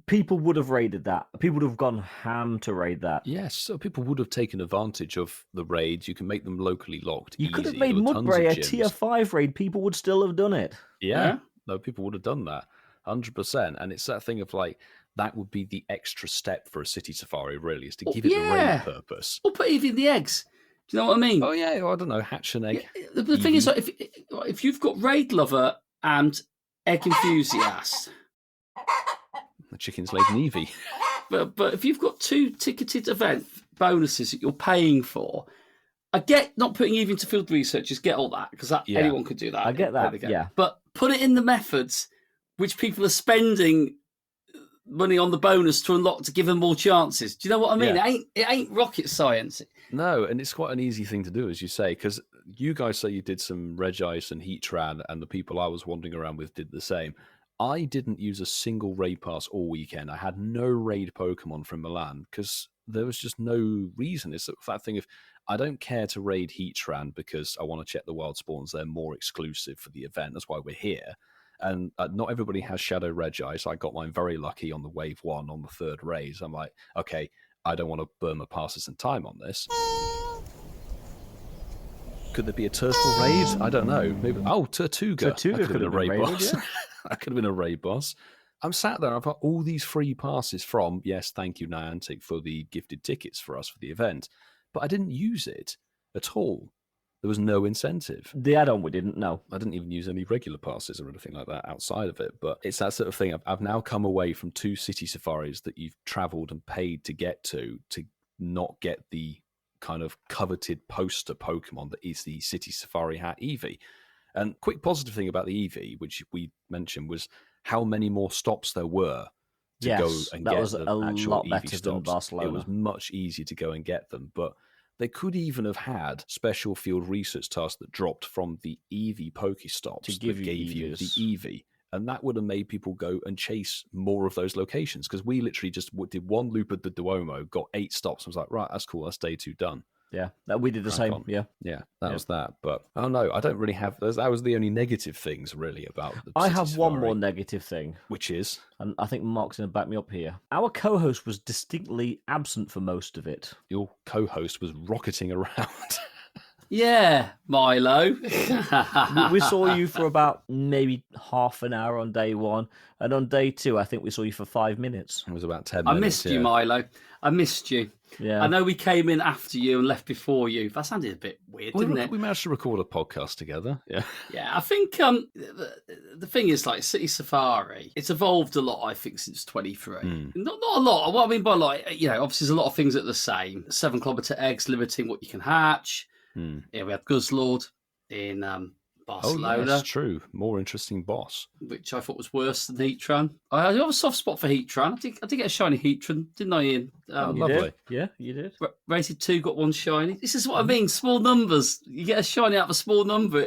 People would have raided that. People would have gone ham to raid that. Yes, so people would have taken advantage of the raids. You can make them locally locked. You could have easy. made There were tons of Mudbray a gyms. tier 5 raid. People would still have done it. Yeah, no, people would have done that 100%. And it's that thing of like that would be the extra step for a city safari. Really, is to give it a raid purpose. Or put Eevee in the eggs. Do you know what I mean? Oh yeah, I don't know, hatch an egg. The thing is, like, if you've got raid lover and egg enthusiast, The chicken's laid an Eevee. but if you've got 2 ticketed event bonuses that you're paying for, I get not putting Eevee into field researchers, get all that, because Yeah. anyone could do that. I get that, yeah. But put it in the methods which people are spending money on the bonus to unlock to give them more chances. Do you know what I mean? Yeah. It ain't rocket science. No, and it's quite an easy thing to do, as you say, because you guys say you did some Regice and Heatran, and the people I was wandering around with did the same. I didn't use a single raid pass all weekend. I had no raid Pokemon from Milan because there was just no reason. It's that thing of I don't care to raid Heatran because I want to check the wild spawns. They're more exclusive for the event. That's why we're here. And not everybody has Shadow Regice. I got mine very lucky on the wave 1 on the 3rd raid. So I'm like, okay, I don't want to burn my passes and time on this. Could there be a turtle raid? I don't know. Maybe. Oh, Tortuga. Tortuga That could have been a raid raided, boss. yeah. That could have been a raid boss. I'm sat there. I've got all these free passes from, yes, thank you, Niantic, for the gifted tickets for us for the event. But I didn't use it at all. There was no incentive. The add-on we didn't know. I didn't even use any regular passes or anything like that outside of it. But it's that sort of thing. I've now come away from 2 city safaris that you've travelled and paid to get to not get the kind of coveted poster Pokemon that is the City Safari Hat Eevee. And quick positive thing about the Eevee, which we mentioned, was how many more stops there were to Yes, go and that get was the a actual lot Eevee better than stops. Barcelona. It was much easier to go and get them, but they could even have had special field research tasks that dropped from the Eevee Pokestops To give that you gave you the Eevees. Eevee. And that would have made people go and chase more of those locations because we literally just did 1 loop at the Duomo, got 8 stops. I was like, right, that's cool. That's day 2 done. Yeah, we did the Crack same. on. Yeah. Yeah, that Yeah. was that. But I don't know. I don't really have. That was the only negative things really about. The I City have one Safari, more negative thing, which is and I think Mark's going to back me up here. Our co-host was distinctly absent for most of it. your co-host was rocketing around. Yeah, Milo. We saw you for about maybe half an hour on day 1, and on day 2, I think we saw you for 5 minutes. It was about 10 I minutes. missed you, Milo. I missed you. Yeah, I know we came in after you and left before you. That sounded a bit weird, didn't it? We managed to record a podcast together. Yeah. Yeah, I think the thing is, like, City Safari, it's evolved a lot, I think, since 23. Not a lot. What I mean by, like, obviously there's a lot of things that are the same. 7-kilometre eggs limiting what you can hatch. Yeah, we had Guzzlord in Barcelona, Oh, yes, true. More interesting boss. which I thought was worse than Heatran. I have a soft spot for Heatran. I did get a shiny Heatran, didn't I, Ian? you lovely. did. Yeah, you did. Rated 2 got 1 shiny. This is what I mean. Small numbers. You get a shiny out of a small number.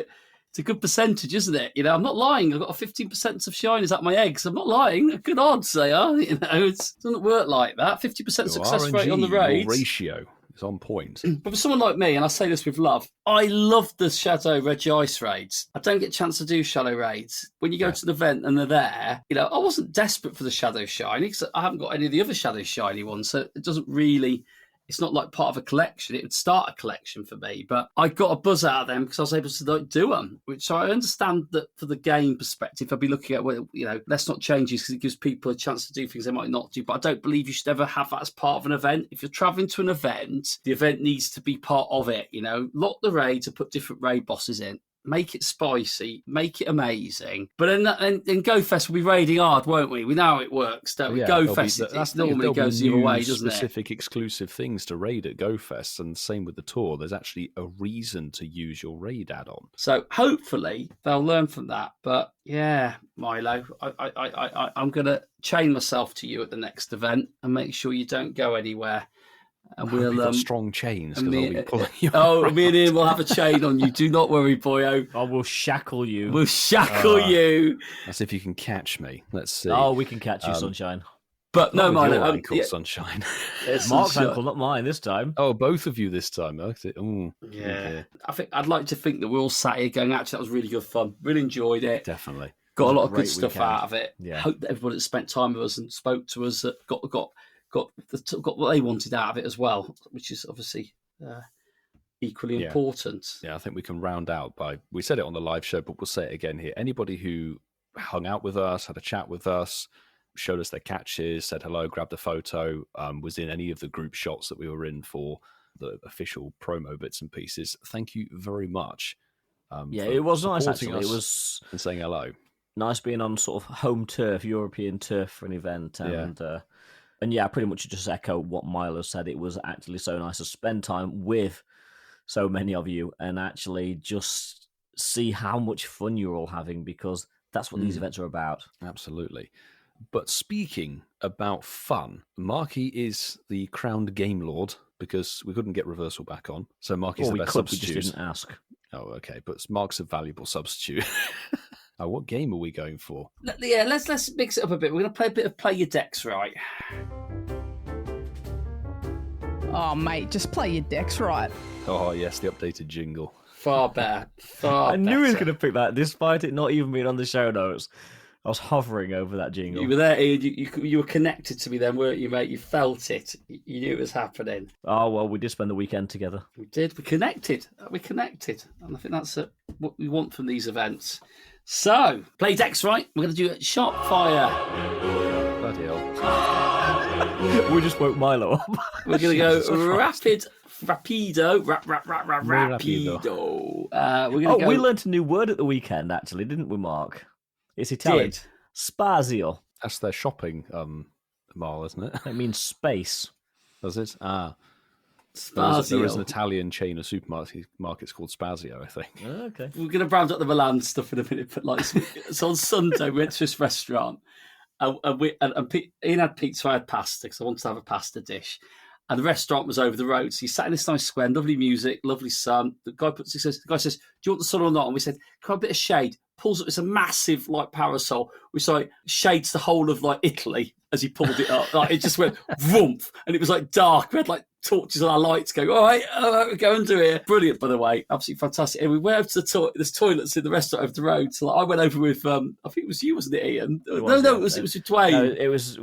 It's a good percentage, isn't it? I'm not lying. I've got a 15% of shinies at my eggs. I'm not lying. Good odds they are. It doesn't work like that. 50% success rate on the your raids. ratio is on point. But for someone like me, and I say this with love, I love the Shadow Regice raids. I don't get a chance to do Shadow raids. When you go to an event and they're there, I wasn't desperate for the Shadow Shiny because I haven't got any of the other Shadow Shiny ones. So it doesn't really, it's not like part of a collection. It would start a collection for me. But I got a buzz out of them because I was able to do them. So I understand that for the game perspective, I'd be looking at, let's not change this because it gives people a chance to do things they might not do. But I don't believe you should ever have that as part of an event. If you're traveling to an event, the event needs to be part of it. Lock the raid to put different raid bosses in. make it spicy, make it amazing. But then GoFest will be raiding hard, won't we? We know how it works, don't we? GoFest, it normally goes the other way, doesn't it? Specific exclusive things to raid at GoFest, and same with the tour. There's actually a reason to use your raid add-on. So hopefully they'll learn from that. But yeah, Milo, I'm going to chain myself to you at the next event and make sure you don't go anywhere. And we've got strong chains. Me and Ian will have a chain on you. Do not worry, boyo. I will shackle you. We'll shackle you. That's if you can catch me. Let's see. Oh, we can catch you, Sunshine. But no, mine. Ankle, Sunshine. It's Mark's ankle, not mine this time. Oh, both of you this time. Ooh, yeah. I'd like to think that we're all sat here going, actually, that was really good fun. Really enjoyed it. Definitely. Got a lot of good stuff out of it. Yeah. Hope that everybody that spent time with us and spoke to us got what they wanted out of it as well, which is obviously equally important. Yeah, I think we can round out by, we said it on the live show, but we'll say it again here. Anybody who hung out with us, had a chat with us, showed us their catches, said hello, grabbed a photo, was in any of the group shots that we were in for the official promo bits and pieces. Thank you very much. It was nice actually. It was and saying hello. Nice being on sort of home turf, European turf for an event, and yeah, pretty much just echo what Milo said. It was actually so nice to spend time with so many of you and actually just see how much fun you're all having, because that's what these events are about. Absolutely. But speaking about fun, Marky is the crowned game lord because we couldn't get Reversal back on. So Marky's the best substitute. We just didn't ask. Oh, okay. But Mark's a valuable substitute. What game are we going for? Yeah, let's mix it up a bit. We're going to play a bit of Play Your Decks Right. Oh, mate, just play your decks right. Oh, yes, the updated jingle. Far better. I knew he was going to pick that, despite it not even being on the show notes. I was hovering over that jingle. You were there, Ian. You were connected to me then, weren't you, mate? You felt it. You knew it was happening. Oh, well, we did spend the weekend together. We did. We connected. And I think that's what we want from these events. So, play decks right. We're going to do a sharp fire. Bloody hell. We just woke Milo up. We're going to go rapido. We learnt a new word at the weekend, actually, didn't we, Mark? It's Italian. Spazio. That's their shopping mall, isn't it? It means space. Does it? Spazio. There is an Italian chain of supermarkets called Spazio, I think. Okay. We're going to round up the Milan stuff in a minute, but so on Sunday we went to this restaurant and Ian had pizza, I had pasta because I wanted to have a pasta dish. And the restaurant was over the road. So you sat in this nice square, lovely music, lovely sun. The guy says, do you want the sun or not? And we said, can I have a bit of shade? Pulls up, it's a massive parasol, which shades the whole of Italy as he pulled it up. It just went whoomph, and it was dark. We had torches on our lights going, all right, we're going to here. Brilliant, by the way, absolutely fantastic. And we went over to the toilet. There's toilets in the restaurant over the road. So I went over with, I think it was you, wasn't it, Ian? It was with Dwayne. No, it was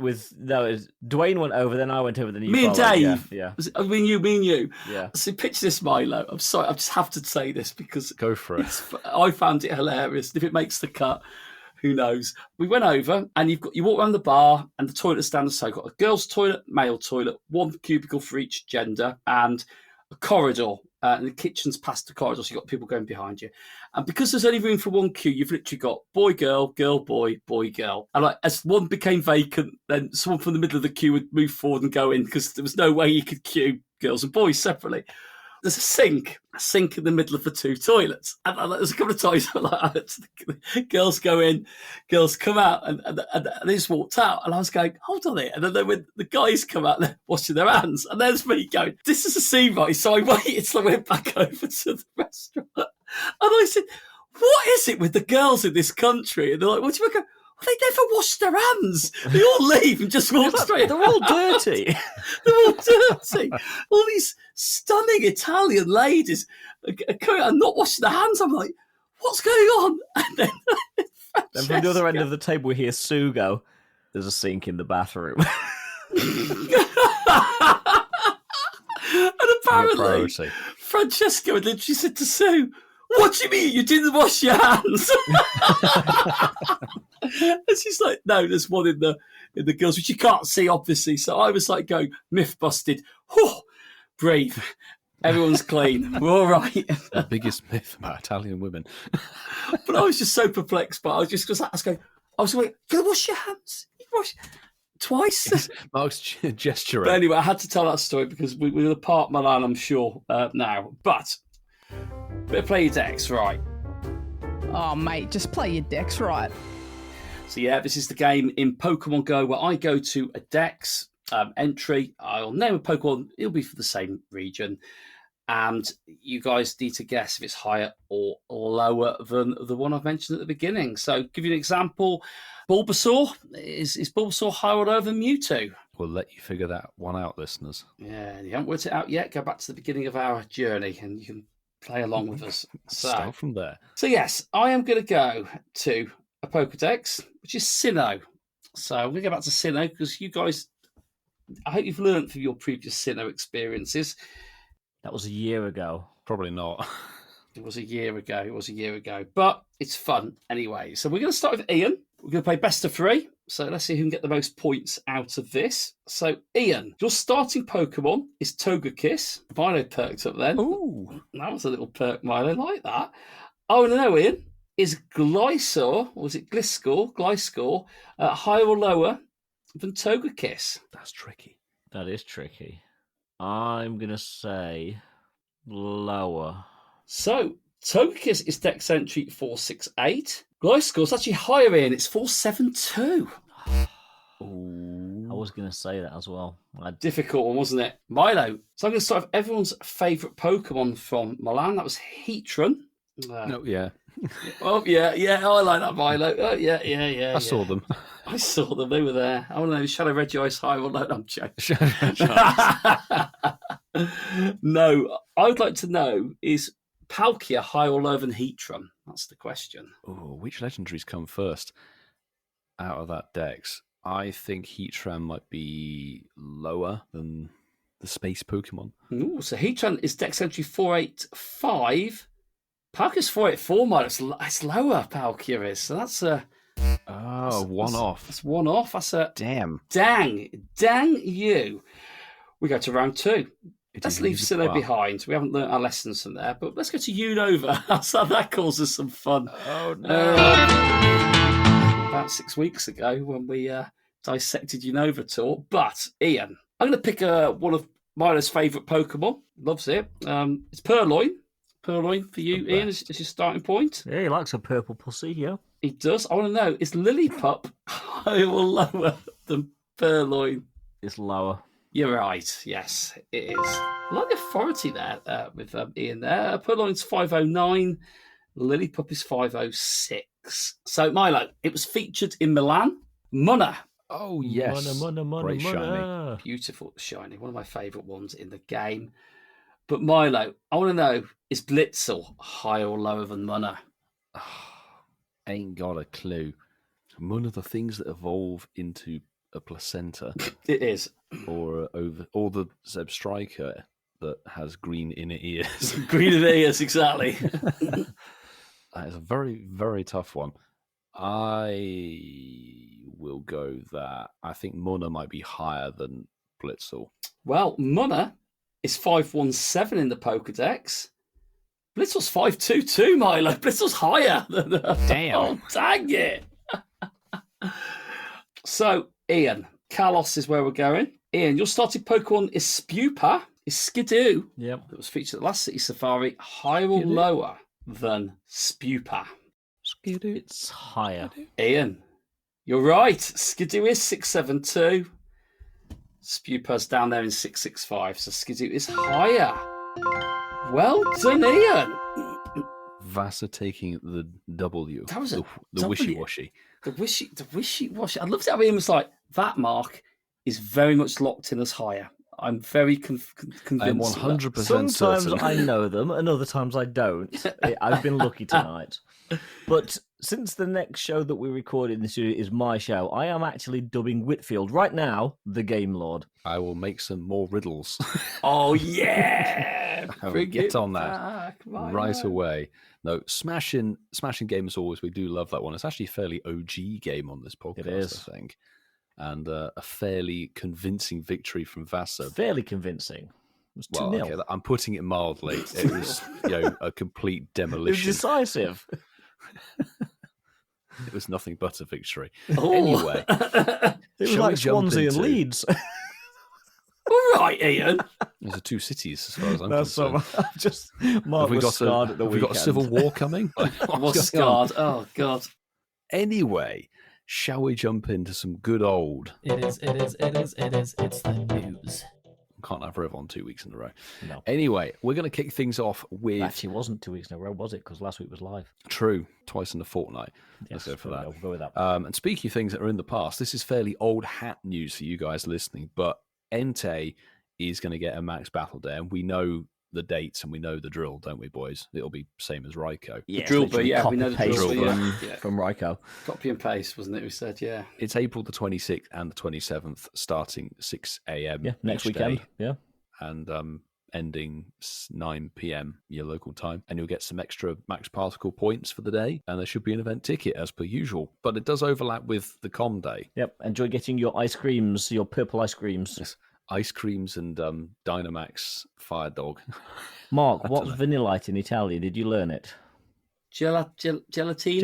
Dwayne went over, then I went over, then you Me and Dave. Yeah. Me and you. Yeah. So picture this, Milo. I'm sorry, I just have to say this because go for it. I found it hilarious. If it makes the cut, who knows? We went over and you walk around the bar and the toilet stands. So you've got a girls' toilet, male toilet, one cubicle for each gender, and a corridor. And the kitchen's past the corridor, so you've got people going behind you. And because there's only room for one queue, you've literally got boy, girl, girl, boy, boy, girl. And as one became vacant, then someone from the middle of the queue would move forward and go in because there was no way you could queue girls and boys separately. There's a sink in the middle of the two toilets. And there's a couple of times girls go in, girls come out, and they just walked out. And I was going, hold on it. And then when the guys come out, they're washing their hands. And there's me going, this is a scene, right? So I waited till I went back over to the restaurant. And I said, what is it with the girls in this country? And they're like, what do you mean? They never wash their hands. They all leave and just walk straight. They're all dirty. They're all dirty. All these stunning Italian ladies are not washing their hands. I'm like, what's going on? And then from the other end of the table, we hear Sue go, there's a sink in the bathroom. And apparently, Francesco had literally said to Sue, what do you mean you didn't wash your hands? And she's like, no, there's one in the girls, which you can't see, obviously. So I was going, myth busted. Oh, brave. Everyone's clean. We're all right. The biggest myth about Italian women. But I was just so perplexed. But I was just because I was going, you gotta wash your hands. You wash twice. Mark's gesturing. But anyway, I had to tell that story because we're going to part Milan, I'm sure, now. But better play your decks right. Oh, mate, just play your decks right. So yeah, this is the game in Pokemon Go where I go to a Dex entry. I'll name a Pokemon. It'll be for the same region. And you guys need to guess if it's higher or lower than the one I've mentioned at the beginning. So give you an example. Bulbasaur. Is Bulbasaur higher or lower than Mewtwo? We'll let you figure that one out, listeners. Yeah, you haven't worked it out yet. Go back to the beginning of our journey and you can play along with us. Start from there. So yes, I am going to go to a Pokedex, which is Sinnoh. So I'm going to go back to Sinnoh because you guys, I hope you've learned from your previous Sinnoh experiences. That was a year ago. Probably not. It was a year ago. But it's fun anyway. So we're going to start with Ian. We're going to play best of 3. So let's see who can get the most points out of this. So Ian, your starting Pokemon is Togekiss. Milo perked up then. Ooh. That was a little perk, Milo. Like that. Oh, no, Ian. Is Gliscor, or was it Gliscor, higher or lower than Togekiss? That's tricky. That is tricky. I'm going to say lower. So, Togekiss is Dex entry 468. Gliscor's actually higher in, it's 472. Ooh. I was going to say that as well. Difficult one, wasn't it? Milo. So I'm going to start with everyone's favourite Pokemon from Milan. That was Heatran. No, yeah. Oh, yeah. I like that, Milo. Oh, yeah. I saw them. I saw them. They were there. I want to know, Shadow Regice high or low? I'm joking. No, I would like to know, is Palkia higher or lower than Heatran? That's the question. Oh, which legendaries come first out of that Dex? I think Heatran might be lower than the space Pokemon. Ooh, so Heatran is Dex entry 485. Palkia's 484, Milo. It's lower, Palkia is. So that's a... one off. That's one off. That's a... Damn. Dang you. We go to round 2. Let's leave Sinnoh behind. We haven't learnt our lessons from there, but let's go to Unova. So that causes some fun. Oh, no. About 6 weeks ago when we dissected Unova Tour. But, Ian, I'm going to pick one of Milo's favourite Pokemon. Loves it. It's Purloin. Purloin for you, Ian, as your starting point. Yeah, he likes a purple pussy, yeah. He does. I want to know, is Lillipup higher or lower than Purloin? It's lower. You're right. Yes, it is. I like the authority there with Ian there. Purloin's 509. Lillipup is 506. So, Milo, it was featured in Milan. Munna. Oh, yes. Munna. Great shiny. Beautiful shiny. One of my favourite ones in the game. But, Milo, I want to know, is Blitzel higher or lower than Munna? Ain't got a clue. One of the things that evolve into a placenta. It is. Or the Zeb Striker that has green inner ears. Green inner ears, exactly. That is a very, very tough one. I will go that I think Munna might be higher than Blitzel. Well, Munna is 517 in the Pokedex. Blitzel's 522, Milo. Blitzel's higher than Damn. Oh, dang it. So, Ian, Kalos is where we're going. Ian, your starting Pokemon is Spupa. Is Skidoo, Yep. that was featured at last City Safari, higher or lower than Spupa? Skidoo. It's higher. Ian, you're right. Skidoo is 672. Spupa's down there in 665, so Skidoo is higher. Well done, Ian. Vasa taking the W. That was the W. wishy-washy. The wishy-washy. I loved it how Ian was like, that mark is very much locked in as higher. I'm very convinced. I'm of that. 100% Sometimes certain. I know them, and other times I don't. I've been lucky tonight. But since the next show that we record in the studio is my show, I am actually dubbing Whitfield right now the Game Lord. I will make some more riddles. Oh, yeah. I will Bring get it on that back, my right man. away. No, smashing game as always. We do love that one. It's actually a fairly OG game on this podcast, It is. I think. And a fairly convincing victory from Vasa. Fairly convincing. was 2-0. Well, okay, I'm putting it mildly. It was, a complete It was demolition. decisive. It was nothing but a victory. Oh. Anyway, It was shall like we jump Swansea and into- Leeds. All right, Ian. those are two cities, as far as I'm That's concerned. so. Just Mark was scarred at the have we weekend. got a civil war coming? I was going on? scarred. Oh, God. Anyway, shall we jump into some good old? It is. It's the news. Can't have Rev on 2 weeks in a row. No, Anyway, we're going to kick things off with actually, it wasn't 2 weeks in a row, was it? Because last week was live. True, twice in a fortnight. Let's Yes, go for there we that. We'll go with that. And speaking of things that are in the past, this is fairly old hat news for you guys listening, but Entei is going to get a max battle day, and we know the dates and we know the drill, don't we, boys? It'll be same as Raiko. Yeah, drill literally bit, yeah, we copy know the paste drill bit, from, yeah. from Raiko. Copy and paste, wasn't it? We said, yeah. It's April the 26th and the 27th, starting 6 a.m. Yeah, next each weekend. day, Yeah. and ending 9 p.m. your local time, and you'll get some extra max particle points for the day, and there should be an event ticket as per usual, but it does overlap with the com day. Yep. Enjoy getting your ice creams, your purple ice creams. Yes. Ice creams and Dynamax Fire Dog. Mark, I what's dunno. Vinilite in Italian? Did you learn it? Gelatino, Gelatino.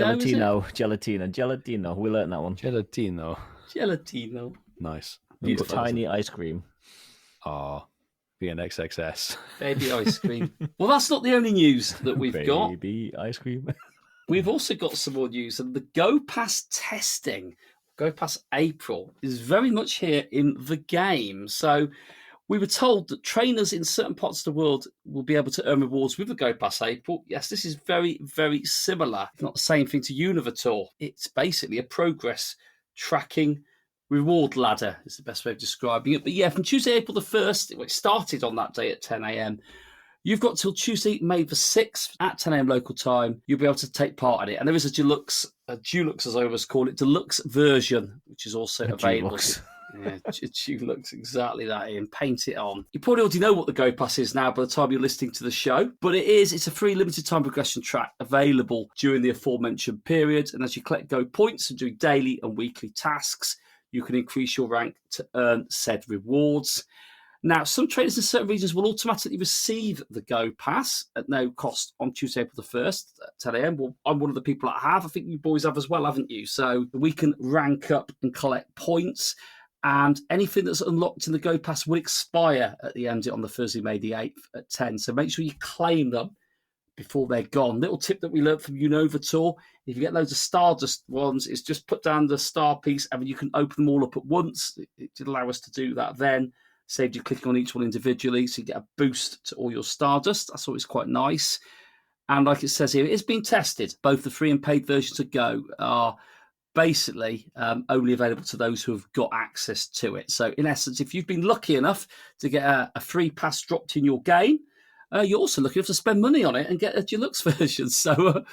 We learned that one. Gelatino. is it? Gelatino. Nice. It's Put that tiny ice cream. Ah, VNXXS. Baby ice cream. Well, that's not the only news that we've got. Baby ice cream. We've also got some more news, and the Go Pass testing, Go Pass April, is very much here in the game. So we were told that trainers in certain parts of the world will be able to earn rewards with the Go Pass April. Yes, this is very, very similar, if not the same thing to Univator. It's basically a progress tracking reward ladder, is the best way of describing it. But yeah, from Tuesday, April the 1st, it started on that day at 10 a.m. You've got till Tuesday, May the 6th at 10 a.m. local time. You'll be able to take part in it. And there is a Dulux as I always call it, Deluxe version, which is also available. Dulux. Yeah, Dulux, exactly that, Ian. Paint it on. You probably already know what the Go Pass is now by the time you're listening to the show, but it's a free limited time progression track available during the aforementioned period. And as you collect Go points and do daily and weekly tasks, you can increase your rank to earn said rewards. Now, some traders in certain regions will automatically receive the Go Pass at no cost on Tuesday, April the 1st at 10 a.m. Well, I'm one of the people that have. I think you boys have as well, haven't you? So we can rank up and collect points, and anything that's unlocked in the Go Pass will expire at the end on the Thursday, May the 8th at 10. So make sure you claim them before they're gone. Little tip that we learned from Univator: if you get loads of Stardust ones, it's just put down the star piece and you can open them all up at once. It did allow us to do that then. Saved you clicking on each one individually, so you get a boost to all your Stardust. That's always quite nice. And like it says here, it's been tested. Both the free and paid versions of Go are basically only available to those who have got access to it. So in essence, if you've been lucky enough to get a free pass dropped in your game, you're also lucky enough to spend money on it and get a deluxe version. So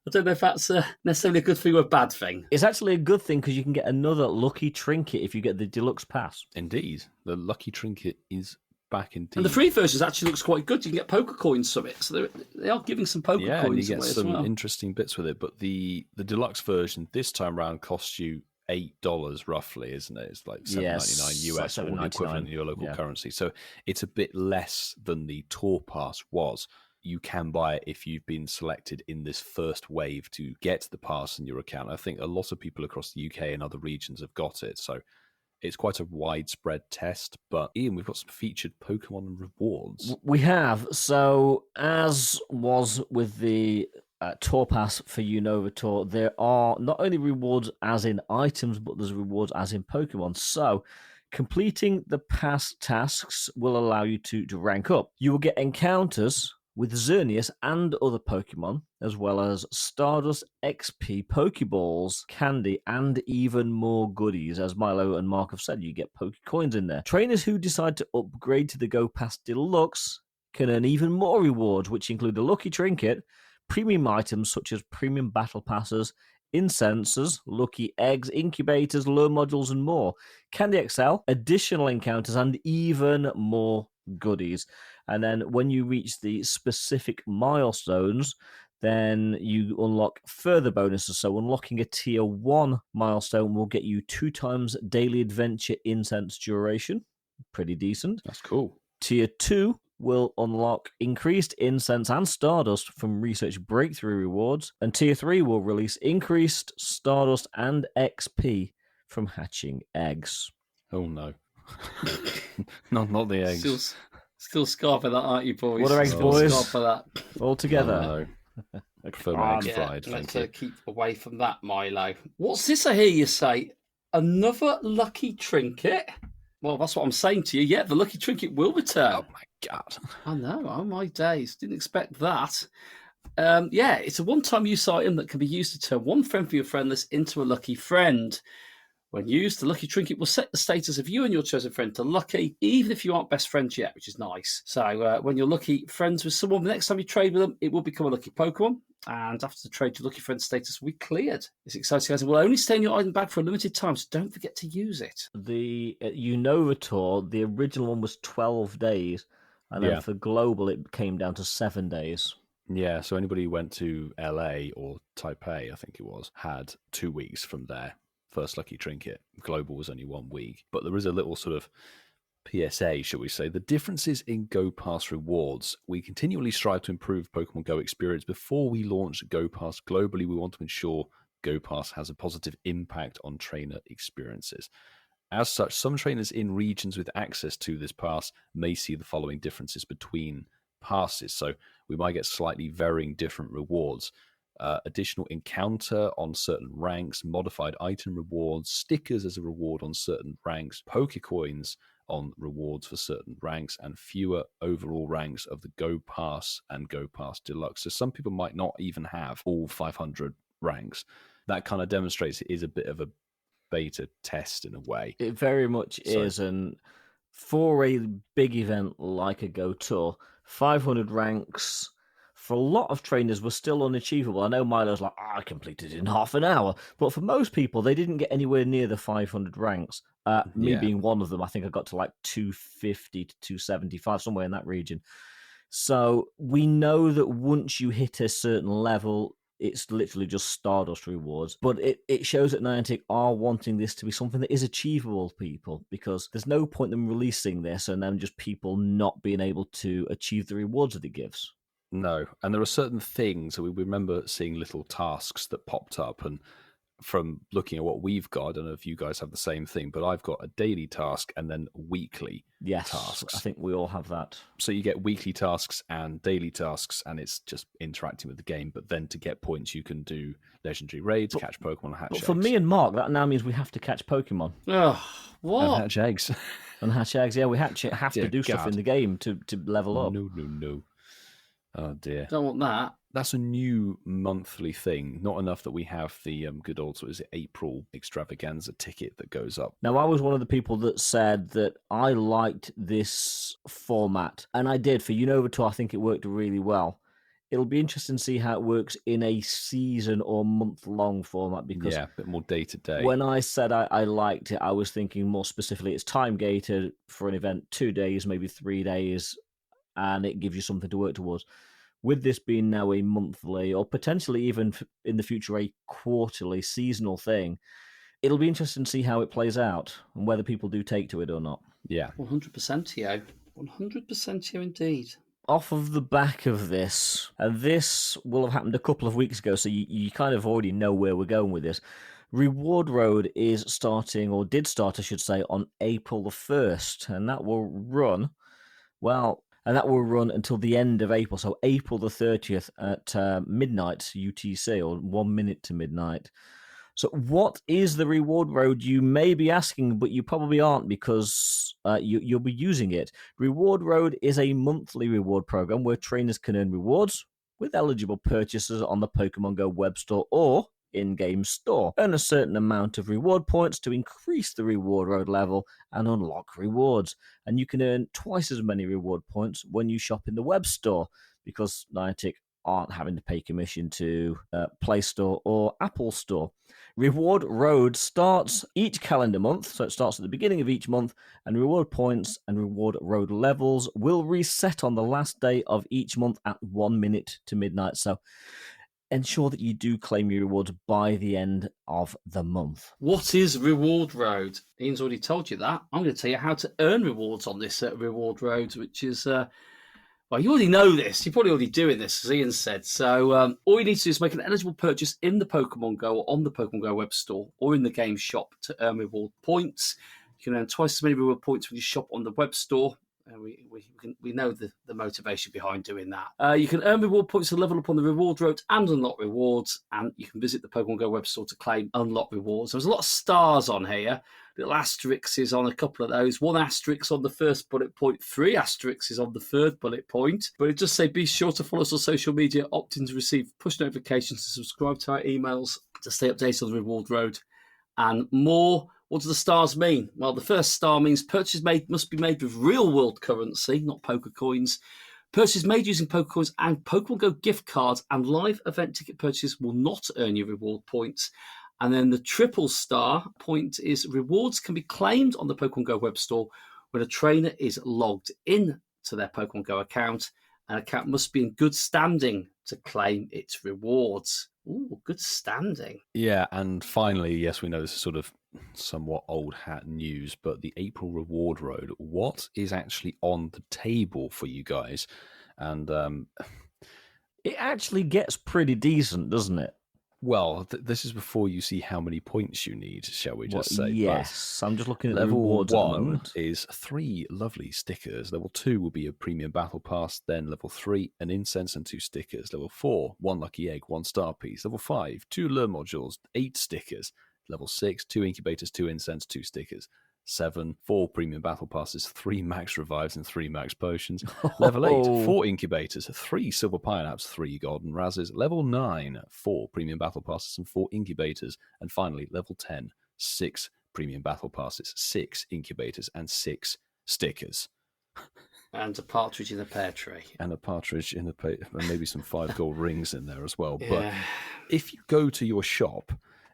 I don't know if that's necessarily a good thing or a bad thing. It's actually a good thing because you can get another lucky trinket if you get the deluxe pass. Indeed. The lucky trinket is back indeed. And the free version actually looks quite good. You can get poker coins from it. So they are giving some poker yeah, and you coins get away some as well. interesting bits with it. But the deluxe version this time round costs you $8 roughly, isn't it? It's like $7.99 Yes, US like or the $7.99, equivalent in your local yeah. currency. So it's a bit less than the tour pass was. You can buy it if you've been selected in this first wave to get the pass in your account. I think a lot of people across the UK and other regions have got it. So it's quite a widespread test. But Ian, we've got some featured Pokemon rewards. We have. So, as was with the Tour Pass for Univator, there are not only rewards as in items, but there's rewards as in Pokemon. So, completing the pass tasks will allow you to rank up. You will get encounters with Xerneas and other Pokemon, as well as Stardust, XP, Pokeballs, candy, and even more goodies. As Milo and Mark have said, you get Pokecoins in there. Trainers who decide to upgrade to the Go Pass Deluxe can earn even more rewards, which include a lucky trinket, premium items such as premium battle passes, incensers, lucky eggs, incubators, lure modules, and more. Candy XL, additional encounters, and even more goodies. And then when you reach the specific milestones, then you unlock further bonuses. So unlocking a tier 1 milestone will get you 2 times daily adventure incense duration. Pretty decent. That's cool. Tier 2 will unlock increased incense and stardust from research breakthrough rewards, and Tier 3 will release increased stardust and XP from hatching eggs. Oh no. not the eggs. Still scarred for that, aren't you, boys? What are eggs, Still boys? scarred for that. All together. Oh, no. I prefer my eggs Yeah, fried, let's thank you. keep away from that, Milo. What's this I hear you say? Another lucky trinket? Well, that's what I'm saying to you. Yeah, the lucky trinket will return. Oh my god. I know. Oh my days. Didn't expect that. Yeah, it's a one-time use item that can be used to turn one friend for your friend list into a lucky friend. When used, the lucky trinket will set the status of you and your chosen friend to lucky, even if you aren't best friends yet, which is nice. So when you're lucky friends with someone, the next time you trade with them, it will become a lucky Pokemon. And after the trade, your lucky friend status will be cleared. It's exciting, guys. It will only stay in your item bag for a limited time, so don't forget to use it. The Unova tour, the original one was 12 days, and then for global, it came down to 7 days. Yeah, so anybody who went to LA or Taipei, I think it was, had 2 weeks from there. First lucky trinket. Global was only 1 week. But there is a little sort of PSA, shall we say. The differences in Go Pass rewards. We continually strive to improve Pokemon Go experience. Before we launch Go Pass globally, we want to ensure Go Pass has a positive impact on trainer experiences. As such, some trainers in regions with access to this pass may see the following differences between passes. So we might get slightly varying different rewards. Additional encounter on certain ranks, modified item rewards, stickers as a reward on certain ranks, Pokecoins on rewards for certain ranks, and fewer overall ranks of the Go Pass and Go Pass Deluxe. So some people might not even have all 500 ranks. That kind of demonstrates it is a bit of a beta test in a way. It very much is, and for a big event like a Go Tour, 500 ranks for a lot of trainers was still unachievable. I know Milo's like, I completed it in half an hour. But for most people, they didn't get anywhere near the 500 ranks. Me being one of them, I think I got to like 250 to 275, somewhere in that region. So we know that once you hit a certain level, it's literally just Stardust rewards. But it shows that Niantic are wanting this to be something that is achievable, people, because there's no point in them releasing this and then just people not being able to achieve the rewards that it gives. No, and there are certain things, we remember seeing little tasks that popped up, and from looking at what we've got, I don't know if you guys have the same thing, but I've got a daily task and then weekly tasks. I think we all have that. So you get weekly tasks and daily tasks, and it's just interacting with the game, but then to get points, you can do legendary raids, catch Pokemon, hatch eggs. But for me and Mark, that now means we have to catch Pokemon. Oh, what? And hatch eggs. And hatch eggs, yeah, we have to do stuff in the game to level up. No. Oh dear. Don't want that. That's a new monthly thing. Not enough that we have the good old, what is it, April extravaganza ticket that goes up. Now, I was one of the people that said that I liked this format, and I did. For Unova Tour, I think it worked really well. It'll be interesting to see how it works in a season or month-long format, because a bit more day-to-day. When I said I liked it, I was thinking more specifically it's time-gated for an event, 2 days, maybe 3 days, and it gives you something to work towards. With this being now a monthly, or potentially even in the future a quarterly, seasonal thing, it'll be interesting to see how it plays out and whether people do take to it or not. Yeah. 100% Theo. 100% Theo indeed. Off of the back of this, and this will have happened a couple of weeks ago, so you kind of already know where we're going with this. Reward Road is starting, or did start, I should say, on April the 1st, and that will run, until the end of April, so April the 30th at midnight UTC, or 1 minute to midnight. So what is the Reward Road? You may be asking, but you probably aren't, because you'll be using it. Reward Road is a monthly reward program where trainers can earn rewards with eligible purchases on the Pokemon Go web store or in-game store. Earn a certain amount of reward points to increase the Reward Road level and unlock rewards. And you can earn twice as many reward points when you shop in the web store, because Niantic aren't having to pay commission to Play Store or Apple Store. Reward Road starts each calendar month, so it starts at the beginning of each month, and reward points and Reward Road levels will reset on the last day of each month at 1 minute to midnight. So ensure that you do claim your rewards by the end of the month. What is Reward Road? Ian's already told you that. I'm going to tell you how to earn rewards on this Reward Road, which is, well, you already know this. You're probably already doing this, as Ian said. So all you need to do is make an eligible purchase in the Pokemon Go or on the Pokemon Go web store or in the game shop to earn reward points. You can earn twice as many reward points when you shop on the web store. We know the motivation behind doing that. You can earn reward points to level up on the Reward Road and unlock rewards, and you can visit the Pokemon Go web store to claim unlock rewards. There's a lot of stars on here, little asterisks is on a couple of those. 1 asterisk on the first bullet point, 3 asterisks is on the third bullet point. But it does say be sure to follow us on social media, opt in to receive push notifications, to subscribe to our emails, to stay updated on the Reward Road, and more. What do the stars mean? Well, the first star means purchases made must be made with real-world currency, not poker coins. Purchases made using poker coins and Pokemon Go gift cards and live event ticket purchases will not earn you reward points. And then the triple star point is rewards can be claimed on the Pokemon Go web store when a trainer is logged in to their Pokemon Go account. An account must be in good standing to claim its rewards. Ooh, good standing. Yeah, and finally, yes, we know this is sort of somewhat old hat news, but the April Reward Road, what is actually on the table for you guys? And it actually gets pretty decent, doesn't it? Well, this is before you see how many points you need, shall we just say? Yes, I'm just looking at the Level rewards at the 1 moment. is 3 lovely stickers. Level 2 will be a premium battle pass. Then level 3, an incense and 2 stickers. Level 4, 1 lucky egg, 1 star piece. Level 5, 2 lure modules, 8 stickers. Level 6, 2 incubators, 2 incense, 2 stickers. 7, 4 premium battle passes, 3 max revives and 3 max potions. Level 8, 4 incubators, 3 silver pineapples, 3 golden razzes. Level 9, 4 premium battle passes and 4 incubators. And finally, level 10, 6 premium battle passes, 6 incubators and 6 stickers. And a partridge in a pear tree. And a partridge in a and maybe some 5 gold rings in there as well. Yeah. But if you go to your shop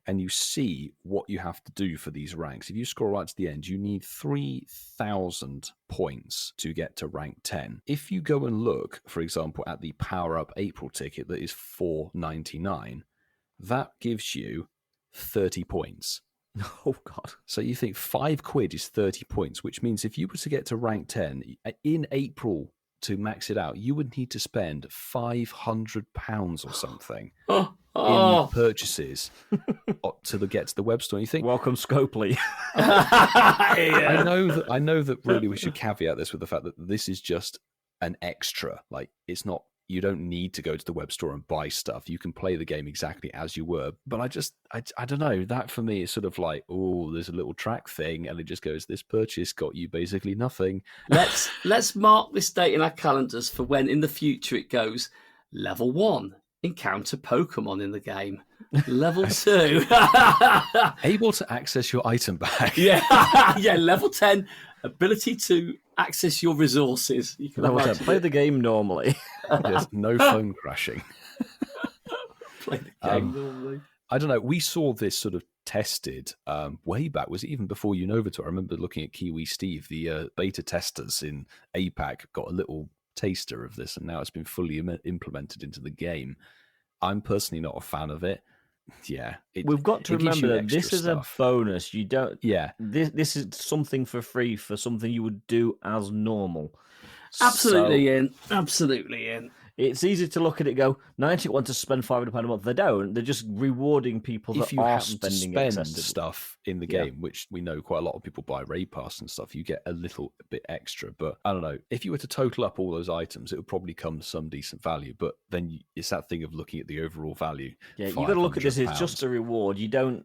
and you see what you have to do for these ranks, if you scroll right to the end, you need 3,000 points to get to rank 10. If you go and look, for example, at the Power Up April ticket that is $4.99, that gives you 30 points. Oh, God. So you think £5 is 30 points, which means if you were to get to rank 10 in April to max it out, you would need to spend £500 or something in purchases to get to the web store. And you think, welcome, Scopely. I know that really we should caveat this with the fact that this is just an extra. Like, it's not, you don't need to go to the web store and buy stuff. You can play the game exactly as you were. But I don't know, that for me is sort of like, oh, there's a little track thing, and it just goes, this purchase got you basically nothing. Let's mark this date in our calendars for when in the future it goes, level 1, encounter Pokemon in the game. Level 2, able to access your item bag. yeah, level 10, ability to access your resources. You can play the game normally. Yes, no phone crashing. Play the game normally. I don't know. We saw this sort of tested way back. Was it even before Unova? I remember looking at Kiwi Steve, the beta testers in APAC, got a little taster of this, and now it's been fully implemented into the game. I'm personally not a fan of it. Yeah, we've got to remember that this is stuff. A bonus. You don't. Yeah, this is something for free for something you would do as normal. Absolutely, Ian. Absolutely, Ian. It's easy to look at it and go, Niantic want to spend £500 a month. They don't. They're just rewarding people that are spending stuff in the game, which we know quite a lot of people buy raid pass and stuff. You get a little bit extra. But I don't know. If you were to total up all those items, it would probably come to some decent value. But then it's that thing of looking at the overall value. Yeah, you've got to look at this. It's just a reward. You don't.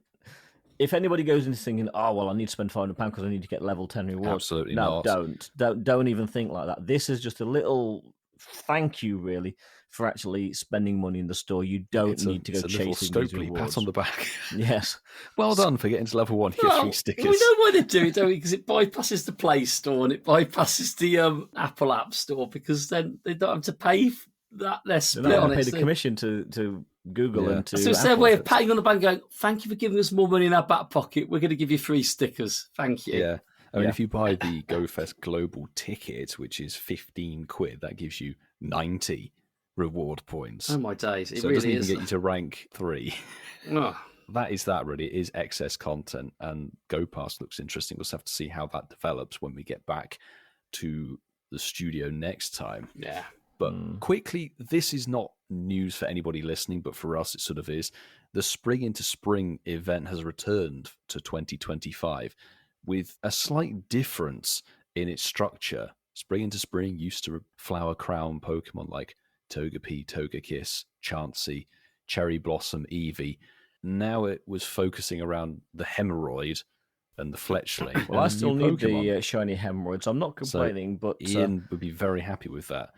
If anybody goes into thinking, oh, well, I need to spend £500 because I need to get level 10 rewards. Absolutely not. Don't even think like that. This is just a little thank you, really, for actually spending money in the store. You don't need to go chasing these rewards. Pat on the back. Yes. Well done for getting to level 1. You get 3 stickers. We know why they do it, don't we? Because it bypasses the Play Store and it bypasses the Apple App Store, because then they don't have to pay that. They're split on it. Pay the commission to Google and to so it's their way of patting on the back and going, thank you for giving us more money in our back pocket. We're going to give you 3 stickers. Thank you. Yeah. I mean, if you buy the GoFest Global ticket, which is £15, that gives you 90 reward points. Oh my days! It so it doesn't really even is. get you to rank 3. Ugh. That is that, really. It is excess content, and Go Pass looks interesting. We'll just have to see how that develops when we get back to the studio next time. Yeah. But quickly, this is not news for anybody listening, but for us, it sort of is. The Spring into Spring event has returned to 2025 with a slight difference in its structure. Spring into Spring used to flower crown Pokemon like Togepi, Togekiss, Chansey, Cherry Blossom, Eevee. Now it was focusing around the Hemorrhoid and the Fletchling. Well, I and still new need Pokemon. the shiny hemorrhoids. I'm not complaining, but Ian would be very happy with that.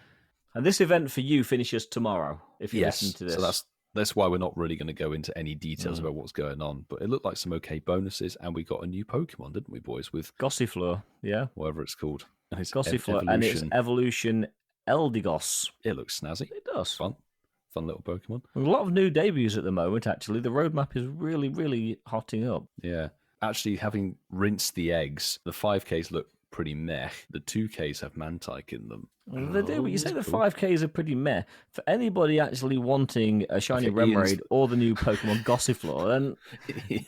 and this event for you finishes tomorrow. If you listen to this, so that's why we're not really going to go into any details about what's going on. But it looked like some okay bonuses, and we got a new Pokemon, didn't we, boys? With Gossifleur, yeah, whatever it's called. And it's Gossifleur, and it's Evolution Eldegoss. It looks snazzy. It does. Fun little Pokemon. A lot of new debuts at the moment. Actually, the roadmap is really, really hotting up. Yeah. Actually, having rinsed the eggs, the 5Ks look pretty meh. The 2Ks have Mantike in them. Well, they do, but you say the that's cool. 5Ks are pretty meh. For anybody actually wanting a shiny Okay, Ian's- Remoraid or the new Pokemon Gossifleur,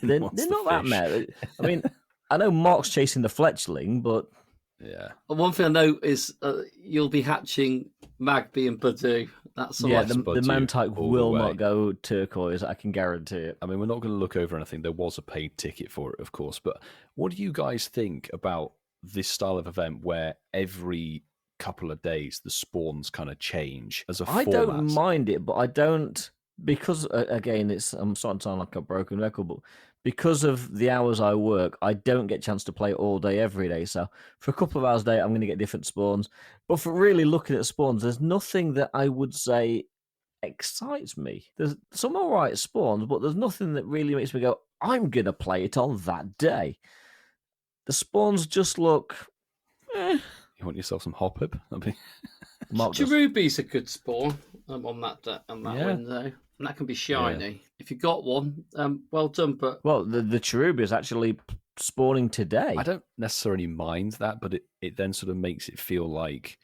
then they're not that meh. I mean, I know Mark's chasing the Fletchling, but Yeah. One thing I know is you'll be hatching Magby and Badoo. That's all. yeah, Yes, the Budgie, Mantike all the will way. not go turquoise. I can guarantee it. I mean, we're not going to look over anything. There was a paid ticket for it, of course. But what do you guys think about this style of event where every couple of days the spawns kind of change as a I format? don't mind it, but I don't because again, I'm starting to sound like a broken record, but because of the hours I work, I don't get a chance to play all day every day. So for a couple of hours a day, I'm going to get different spawns. But for really looking at spawns, there's nothing that I would say excites me. There's some all right spawns, but there's nothing that really makes me go, I'm going to play it on that day. The spawns just look. You want yourself some Hoppip? I mean, Mark does. Cherubi's a good spawn on that Yeah. window. And that can be shiny. If you got one, well done. But Well, the Cherubi is actually spawning today. I don't necessarily mind that, but it then sort of makes it feel like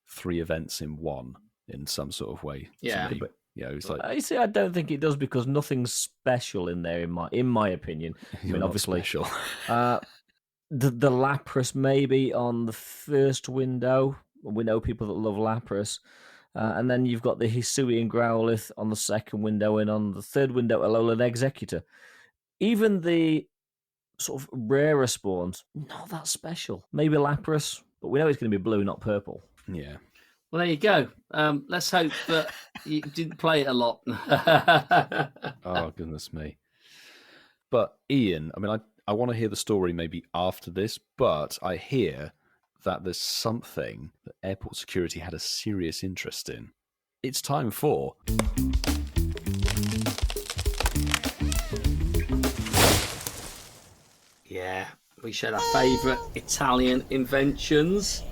3 events in one in some sort of way. to Yeah. me. You know, it's like You see, I don't think it does because nothing's special in there, in my opinion. I you're mean, not obviously, special. the Lapras maybe on the first window. We know people that love Lapras. And then you've got the Hisui and Growlithe on the second window, and on the third window, Alolan Executor. Even the sort of rarer spawns, not that special. Maybe Lapras, but we know it's going to be blue, not purple. Yeah. well, there you go. Let's hope that you didn't play it a lot. Oh, goodness me. But Ian, I mean, I want to hear the story maybe after this, but I hear that there's something that airport security had a serious interest in. It's time for... Yeah, we shared our favourite Italian inventions.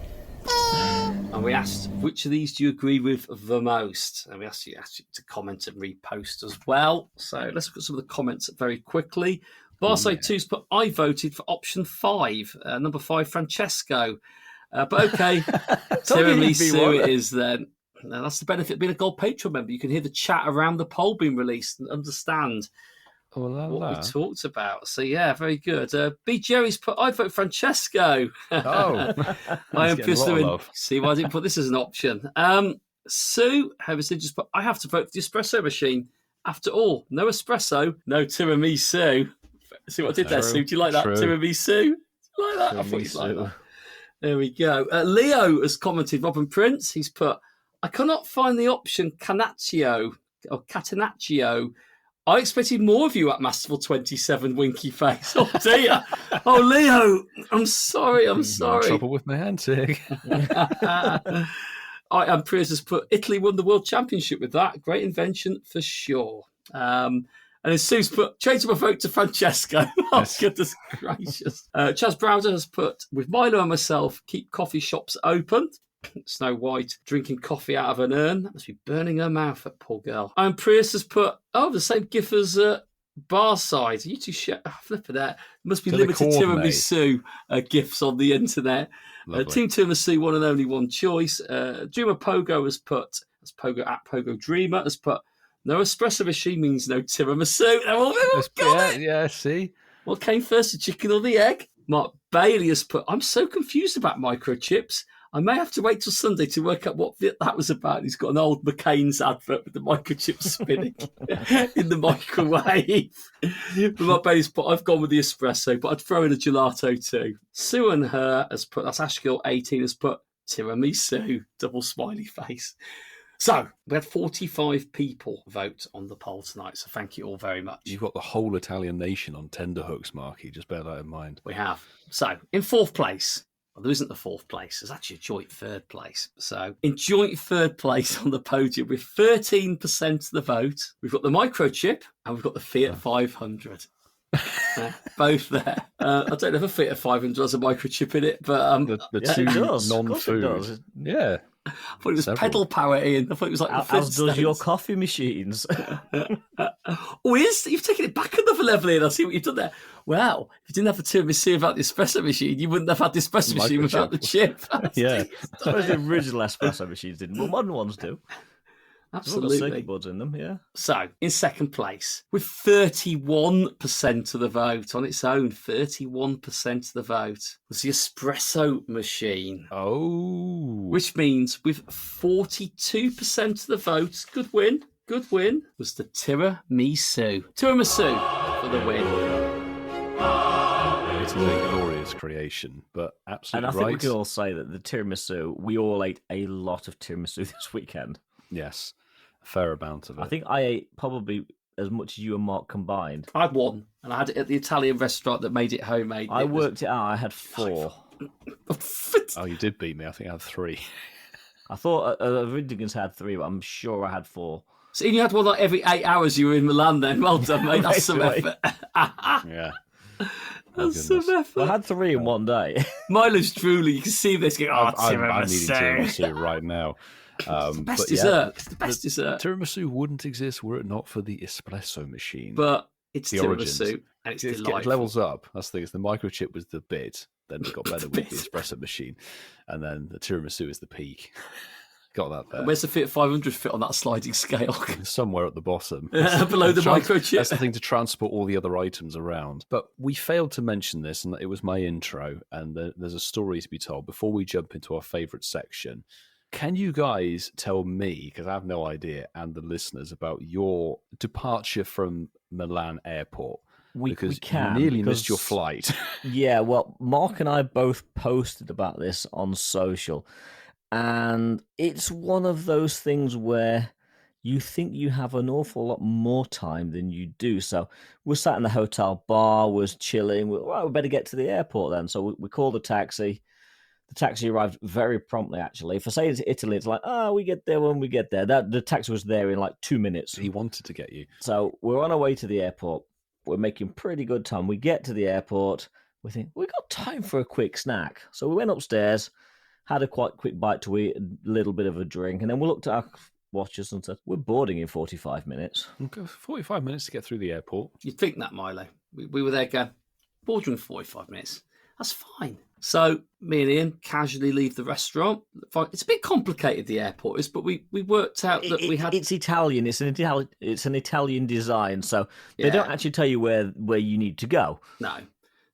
And we asked, which of these do you agree with the most? And we asked you to comment and repost as well. So let's look at some of the comments very quickly. Barside2's put, I voted for option 5, number 5, Francesco. But okay, tiramisu it is then. Now, that's the benefit of being a Gold Patreon member. You can hear the chat around the poll being released and understand what we talked about. So yeah, very good. B Jerry's put, I vote Francesco. Oh, I am getting a lot of pursuing. love. See why I didn't put this as an option. Sue Harrison just put, I have to vote for the espresso machine. After all, no espresso, no tiramisu. See what I did there, True. Sue? Do you like that? True. Tiramisu? Do you like that? I thought you'd like Tiramisu. that. There we go. Leo has commented, Robin Prince. He's put, I cannot find the option Canaccio or Catenaccio. I expected more of you at Masterful 27, winky face. Oh, dear. Oh, Leo, I'm sorry. I'm sorry. Trouble with my handshake. I am Prius has put, Italy won the World Championship with that. Great invention for sure. And as Sue's put, change my vote to Francesco. Oh, Yes. goodness gracious. Chaz Browder has put, with Milo and myself, keep coffee shops open. Snow White drinking coffee out of an urn. That must be burning her mouth, that poor girl. And Prius has put, the same gif as Barside. You two flip of that. Must be To the limited coordinate. tiramisu gifs on the internet. Lovely. Team Tiramisu, one and only one choice. Juma Pogo has put, That's Pogo at Pogo Dreamer has put no espresso machine means no tiramisu. Everyone got it. Yeah, see? What came first, the chicken or the egg? Mark Bailey has put, I'm so confused about microchips. I may have to wait till Sunday to work out what that was about. He's got an old McCain's advert with the microchips spinning in the microwave. But Mark Bailey's put, I've gone with the espresso, but I'd throw in a gelato too. Sue and her has put, that's Ashgill 18, has put tiramisu, double smiley face. So we had 45 people vote on the poll tonight. So thank you all very much. You've got the whole Italian nation on tenterhooks, Marky. Just bear that in mind. We have. So in fourth place, well, there isn't the fourth place. There's actually a joint third place. So in joint third place on the podium with 13% of the vote, we've got the microchip and we've got the Fiat 500. Both there. I don't know if a Fiat 500 has a microchip in it, but The Yeah, two it does. Of course it non-food. does. Yeah. I thought it was Several. pedal power, Ian. I thought it was like the As does your Flintstones. coffee machines. Oh, you've taken it back another level, Ian. I see what you've done there. Wow, if you didn't have the tiramisu without the espresso machine, you wouldn't have had the espresso machine without the chip. Yeah. I suppose the original espresso machines didn't, but modern ones do. They've all got Absolutely. circuit boards in them, yeah. So, in second place, with 31% of the vote on its own, 31% of the vote was the espresso machine, Oh. which means with 42% of the vote, good win, was the tiramisu. Tiramisu for the win. It is a glorious creation, but And absolutely I think we right. can all say that the tiramisu, we all ate a lot of tiramisu this weekend. Yes. A fair amount of it. I think I ate probably as much as you and Mark combined. I had one, and I had it at the Italian restaurant that made it homemade. I It was- worked it out. I had 4. Oh, you did beat me. I think I had 3. I thought Riddiggins had 3, but I'm sure I had 4. So you had one like every 8 hours you were in Milan then. Well done, mate. That's some Basically. effort. Yeah. That's some I effort. had 3 in one day. Milo's drooly. You can see this going, oh, I'm needing tiramisu. tiramisu right now. Best but dessert. It's the best dessert. Tiramisu wouldn't exist were it not for the espresso machine. But it's The tiramisu, origins. and it's It delightful. levels up. That's the thing. The microchip was the bit. Then it got better with the bit. espresso machine. And then the tiramisu is the peak. Got that there. Where's the Fiat 500 fit on that sliding scale? Somewhere at the bottom. Below the microchip. That's the thing, to transport all the other items around. But we failed to mention this, and it was my intro, and there's a story to be told before we jump into our favourite section. Can you guys tell me, because I have no idea, and the listeners, about your departure from Milan airport? We Because can. you nearly missed your because- flight. Yeah, well, Mark and I both posted about this on social. And it's one of those things where you think you have an awful lot more time than you do. So we're sat in the hotel bar, we're chilling. We better get to the airport then. So we called a taxi. The taxi arrived very promptly, actually. For say it's Italy, it's like, we get there when we get there. The taxi was there in like 2 minutes. He wanted to get you. So we're on our way to the airport. We're making pretty good time. We get to the airport. We think, we got time for a quick snack. So we went upstairs, had a quite quick bite to eat, a little bit of a drink, and then we looked at our watches and said, we're boarding in 45 minutes. Okay, 45 minutes to get through the airport. You'd think that, Milo. We were there going, boardroom 45 minutes. That's fine. So me and Ian casually leave the restaurant. It's a bit complicated, the airport is, but we worked out that we had... It's Italian. It's an Italian design, so they don't Yeah. actually tell you where you need to go. No.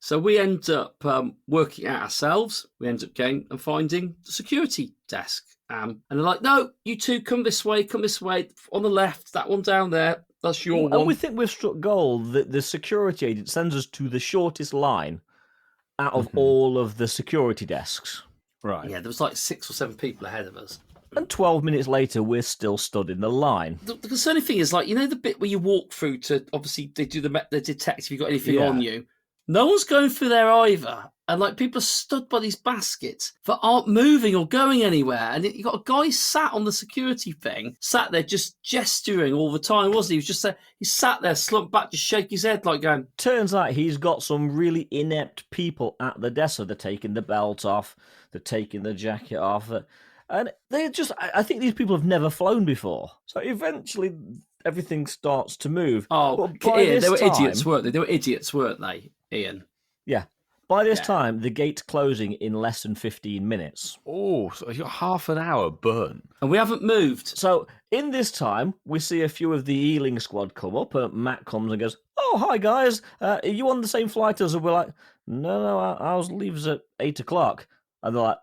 So we end up working out ourselves. We end up going and finding the security desk. And they're like, no, you two come this way, on the left, that one down there. That's your And one. we think we've struck gold. The security agent sends us to the shortest line out of all of the security desks. Right. Yeah, there was like 6 or 7 people ahead of us. And 12 minutes later, we're still stood in the line. The concerning thing is, like, you know, the bit where you walk through to, obviously, they do the detect if you've got anything Yeah. on you. No one's going through there either. And, like, people are stood by these baskets that aren't moving or going anywhere. And you've got a guy sat on the security thing, sat there just gesturing all the time, wasn't he? He was just he sat there, slumped back, just shake his head, like going, Turns out he's got some really inept people at the desk. So they're taking the belt off, they're taking the jacket off. And they just, I think these people have never flown before. So eventually everything starts to move. oh, But by Ian, this they were time- idiots, weren't they? They were idiots, weren't they, Ian? Yeah. By this Yeah. time, the gate's closing in less than 15 minutes. Oh, so you got half an hour burn. And we haven't moved. So in this time, we see a few of the Ealing squad come up. Matt comes and goes, "Oh, hi guys, are you on the same flight as us?" And we're like, "No, ours leaves at 8 o'clock." And they're like,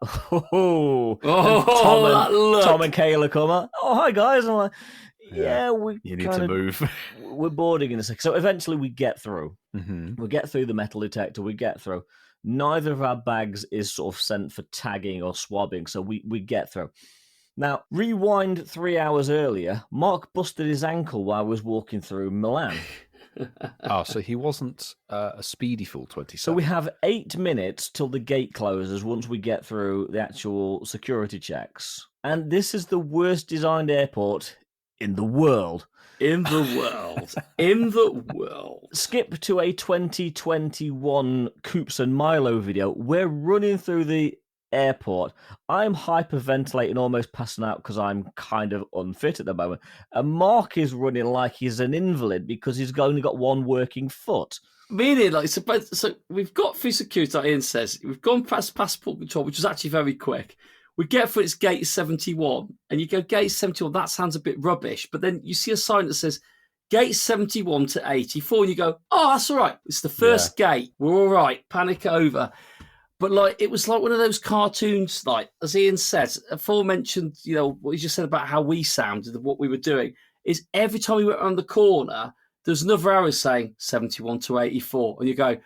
"Oh." Oh, Tom and Kayla come up. "Oh, hi guys." And I'm like, "Yeah, we You need to move. we're boarding in a second." So eventually we get through. Mm-hmm. We get through the metal detector. We get through. Neither of our bags is sort of sent for tagging or swabbing, so we get through. Now, rewind 3 hours earlier, Mark busted his ankle while he was walking through Milan. Oh, so he wasn't a speedy full 27. So we have 8 minutes till the gate closes once we get through the actual security checks. And this is the worst designed airport in the world. In the world. In the world. Skip to a 2021 Coops and Milo video. We're running through the airport. I'm hyperventilating, almost passing out because I'm kind of unfit at the moment. And Mark is running like he's an invalid because he's only got one working foot. Meaning, like, so we've got through security, like Ian says. We've gone past passport control, which was actually very quick. We get through its gate 71, and you go, gate 71, that sounds a bit rubbish. But then you see a sign that says gate 71 to 84, and you go, oh, that's all right. It's the first gate. We're all right. Panic over. But, like, it was like one of those cartoons, like, as Ian said, aforementioned, you know, what he just said about how we sounded and what we were doing, is every time we went around the corner, there's another arrow saying 71 to 84. And you go,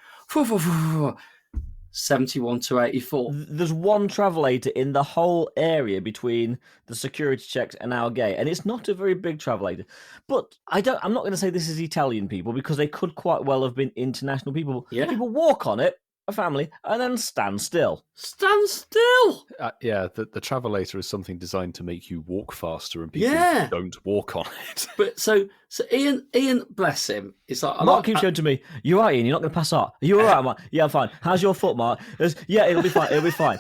71 to 84. There's one travelator in the whole area between the security checks and our gate, and it's not a very big travelator. But I'm not going to say this is Italian people because they could quite well have been international people. Yeah. People walk on it, a family, and then stand still. Stand still. Yeah, the travelator is something designed to make you walk faster, and people Yeah. don't walk on it. But so Ian, bless him, it's like Mark keeps going to me, "You're right, Ian, you're not going to pass out. Are you all right?" I'm like, "Yeah, I'm fine. How's your foot, Mark?" He goes, "Yeah, it'll be fine. It'll be fine."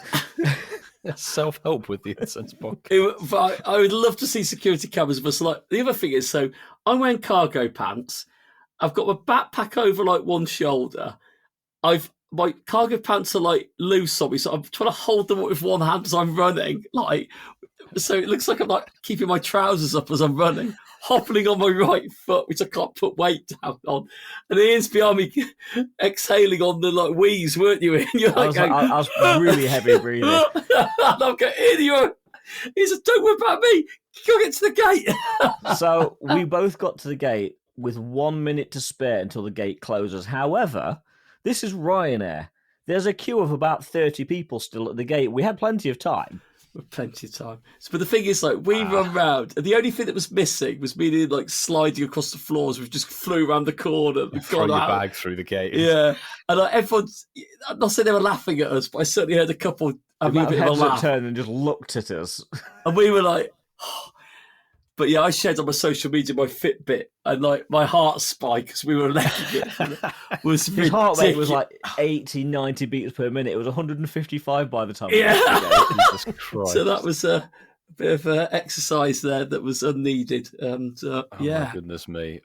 Self-help with the Incense podcast. But I would love to see security cameras. But like the other thing is, so I'm wearing cargo pants. I've got my backpack over like one shoulder. My cargo pants are like loose on me, so I'm trying to hold them up with one hand as I'm running. Like, so it looks like I'm like keeping my trousers up as I'm running, hopping on my right foot, which I can't put weight down on. And Ian's behind me, exhaling on the like wheeze, weren't you? Ian? You're I like was, going, I was really heavy breathing. and I'm going, Ian, he said, "Don't worry about me. Go get to the gate." So we both got to the gate with 1 minute to spare until the gate closes. However, this is Ryanair. There's a queue of about 30 people still at the gate. We had plenty of time. With plenty of time. But the thing is, like, we run round, and the only thing that was missing was me like sliding across the floors. We just flew around the corner. You throw your bag through the gate. Yeah, and like, everyone's. I'm not saying they were laughing at us, but I certainly heard a couple having a bit of a Heads that laugh, turned and just looked at us. and we were like. But yeah, I shared on my social media my Fitbit, and like my heart spiked because we were letting it. Was His heart rate was ridiculous. like 80, 90 beats per minute. It was 155 by the time. Yeah. we got to the gate. Jesus Christ. So that was a bit of exercise there that was unneeded, and Oh yeah. my goodness me.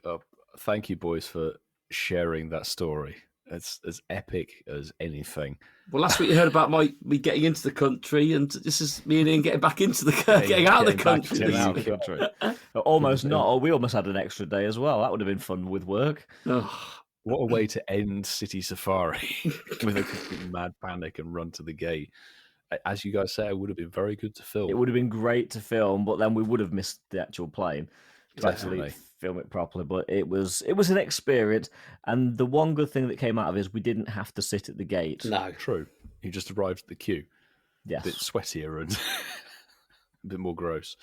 Thank you, boys, for sharing that story. It's as epic as anything. Well, last week you heard about me getting into the country, and this is me and Ian getting back into the getting out of the Getting back country. to this the week. country. Almost not. Oh, we almost had an extra day as well. That would have been fun with work. Oh, What a way to end City Safari with a complete mad panic and run to the gate. As you guys say, it would have been very good to film. It would have been great to film, but then we would have missed the actual plane to actually Definitely. film it properly. But it was an experience, and the one good thing that came out of it is we didn't have to sit at the gate. no. True. You just arrived at the queue. Yes. A bit sweatier and a bit more gross.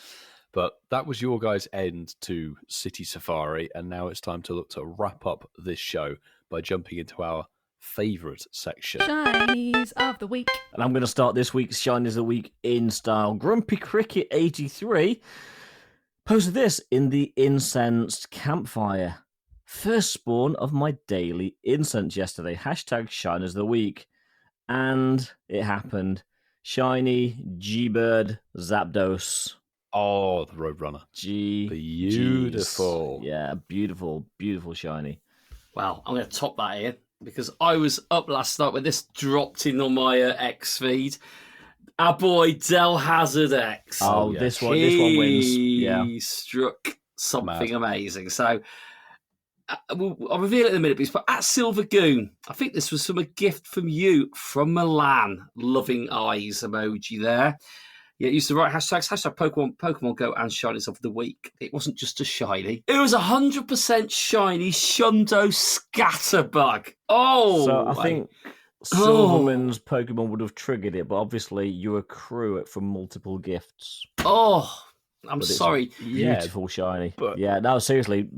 But that was your guys' end to City Safari, and now it's time to look to wrap up this show by jumping into our favourite section. Shinies of the week. And I'm going to start this week's Shine is the Week in style. Grumpy Cricket 83 posted this in the incensed campfire. First spawn of my daily incense yesterday. Hashtag Shine is the Week. And it happened. Shiny, G-Bird, Zapdos. Oh, the Roadrunner. Beautiful. Beautiful. Yeah, beautiful, beautiful shiny. Wow, I'm going to top that, Ian. because I was up last night when this dropped in on my X feed. Our boy Del Hazard X. Oh, yeah. this one wins. Yeah. He struck something Mad. amazing. So I'll reveal it in a minute, but at Silver Goon, I think this was from a gift from you from Milan. Loving eyes emoji there. Yeah, use the right hashtags, hashtag Pokemon Go and Shinies of the Week. It wasn't just a shiny. It was 100% shiny Shundo Scatterbug. Oh! So I think Silverman's Pokemon would have triggered it, but obviously you accrue it from multiple gifts. Oh, I'm But it's sorry. Beautiful shiny. but- Yeah, no, seriously,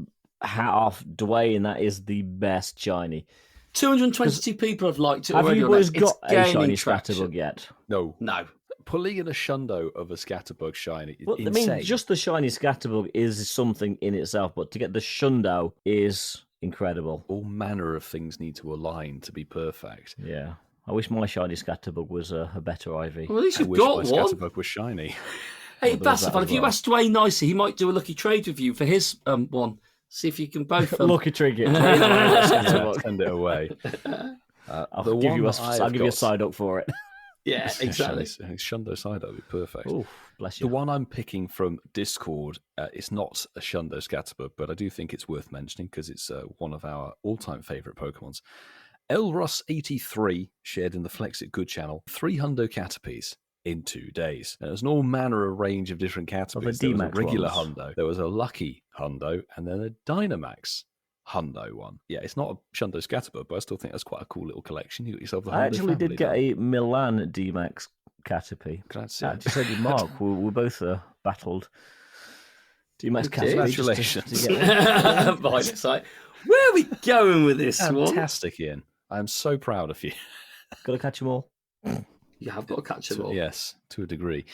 hat off Dwayne, that is the best shiny. 222 people have liked it Have already. you on boys it. got It's a gaining shiny traction. Scatterbug yet? No. No. Pulling in a Shundo of a Scatterbug shiny, Well, insane. I mean, just the shiny Scatterbug is something in itself, but to get the Shundo is incredible. All manner of things need to align to be perfect. Yeah. I wish my shiny Scatterbug was a better IV. Well, at least I you've wish got my one. Scatterbug was shiny. Hey, Well, there's that's that fun. as If you well. ask Dwayne nicely, he might do a lucky trade with you for his one. See if you can both. Lucky trinket. Yeah, send it away. I'll The give one you a, that I I'll have give you a got- side up for it. Yeah, exactly. Shundo side, that would be perfect. Ooh, bless The you. one I'm picking from Discord, it's not a Shundo Scatterbug, but I do think it's worth mentioning because it's one of our all-time favourite Pokemons. Elrus83 shared in the Flex It Good channel 3 Hundo Caterpies in 2 days. Now, there's an all manner of range of different Caterpies. There was a D-Max regular ones. Hundo, there was a Lucky Hundo, and then a Dynamax Hundo one. Yeah, it's not a Shundo Scatterbug, but I still think that's quite a cool little collection. You got yourself the Hundo I actually family did get done. a Milan D-Max Caterpie. Congrats, I just said with Mark, we both battled D-Max We did. Caterpie. just Congratulations. to get it. Right, it's like, where are we going with this one? Fantastic, Ian. I'm so proud of you. Gotta catch them all. You have got to catch them all. Yes, to a degree.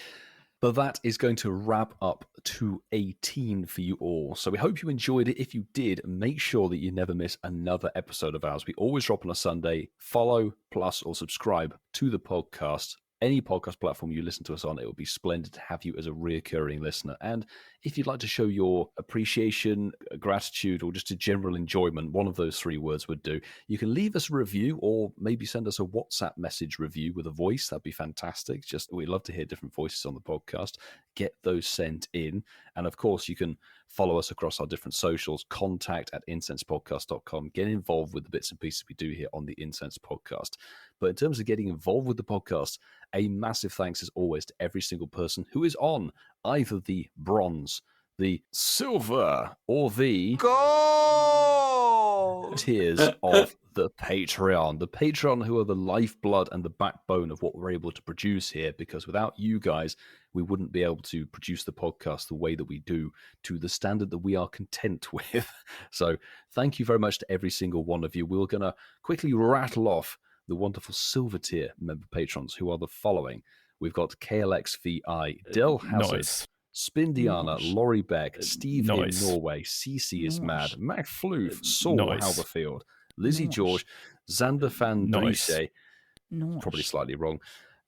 But that is going to wrap up 218 for you all. So we hope you enjoyed it. If you did, make sure that you never miss another episode of ours. We always drop on a Sunday. Follow, plus, or subscribe to the podcast. Any podcast platform you listen to us on, it would be splendid to have you as a reoccurring listener. And if you'd like to show your appreciation, gratitude, or just a general enjoyment, one of those 3 words would do. You can leave us a review or maybe send us a WhatsApp message review with a voice. That'd be fantastic. Just we'd love to hear different voices on the podcast. Get those sent in. And of course, you can follow us across our different socials, contact@insensepodcast.com. Get involved with the bits and pieces we do here on the Incense Podcast. But in terms of getting involved with the podcast, a massive thanks as always to every single person who is on either the bronze, the silver, or the Go! tiers of the Patreon. The Patreon who are the lifeblood and the backbone of what we're able to produce here, because without you guys, we wouldn't be able to produce the podcast the way that we do to the standard that we are content with. So thank you very much to every single one of you. We're going to quickly rattle off the wonderful silver tier member patrons who are the following. We've got KLXVI, Del Hazard, Nice. Spindiana, Nice. Laurie Beck, Steve Nice. in Norway, CC is Nice. mad, Mac Floof, Saul Nice. Halberfield, Lizzie Nice. George, Xander Van Nice. Driese, Nice. probably slightly wrong,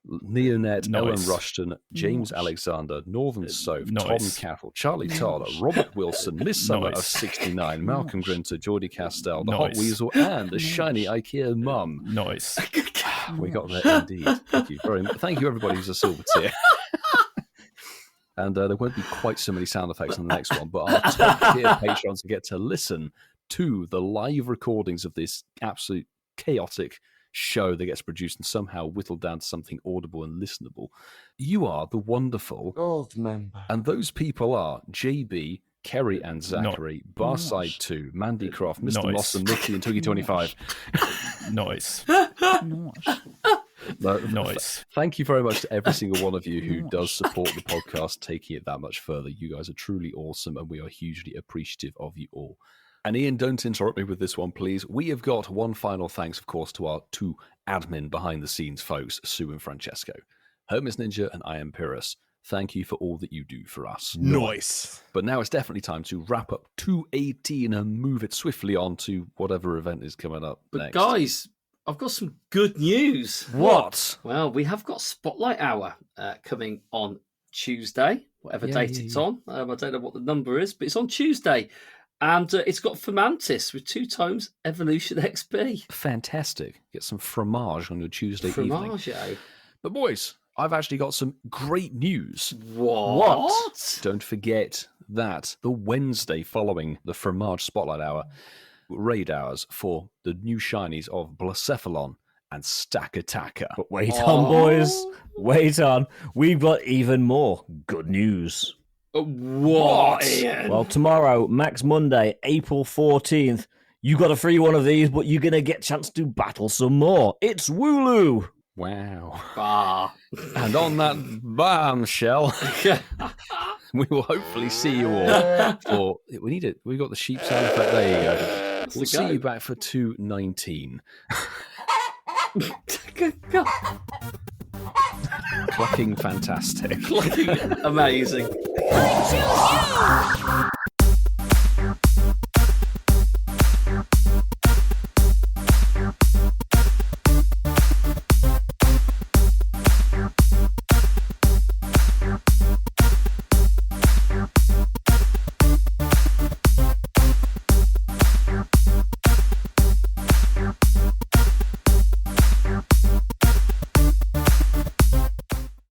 Neonet, Ellen Nice. Rushton, James Nice. Alexander, Northern Soph, Nice. Tom Cattle, Charlie Tyler, Robert Wilson, Miss Summer of Nice. 69, Malcolm Nice. Grinter, Geordie Castell, the Hot Nice. Weasel, and the Nice. shiny IKEA mum. Nice. We got there indeed. Thank you very much. Thank you, everybody who's a silver tier. And there won't be quite so many sound effects on the next one, but our top tier patrons get to listen to the live recordings of this absolute chaotic show that gets produced and somehow whittled down to something audible and listenable. You are the wonderful, Gold member. and those people are JB, Kerry and Zachary, Barside Nice. 2, Mandy Croft, Mr. Nice. Moss, and Nicky and Twiggy25. Nice. Nice. Nice. Thank you very much to every single one of you who does support the podcast, taking it that much further. You guys are truly awesome, and we are hugely appreciative of you all. And Ian, don't interrupt me with this one, please. We have got one final thanks, of course, to our 2 admin behind-the-scenes folks, Sue and Francesco. Hermes Ninja and I am Pyrrhus. Thank you for all that you do for us. Nice. But now it's definitely time to wrap up 218 and move it swiftly on to whatever event is coming up But next. guys, I've got some good news. What? Well, we have got Spotlight Hour coming on Tuesday, whatever date it's on. I don't know what the number is, but it's on Tuesday. And it's got Fermantis with 2 times Evolution XP. Fantastic. Get some fromage on your Tuesday evening. Fromage. But boys, I've actually got some great news. What? Don't forget that the Wednesday following the Fromage Spotlight Hour, raid hours for the new shinies of Blacephalon and Stakataka. But wait on, boys. Wait on. We've got even more good news. What? Ian? Well, tomorrow, Max Monday, April 14th, you got a free one of these, but you're going to get a chance to battle some more. It's Wooloo. Wow. Ah. And on that bombshell, we will hopefully see you all for... We need it. We got the sheep sound effect. There you go. We'll see you back for 219. Clucking fantastic. Amazing. I choose you!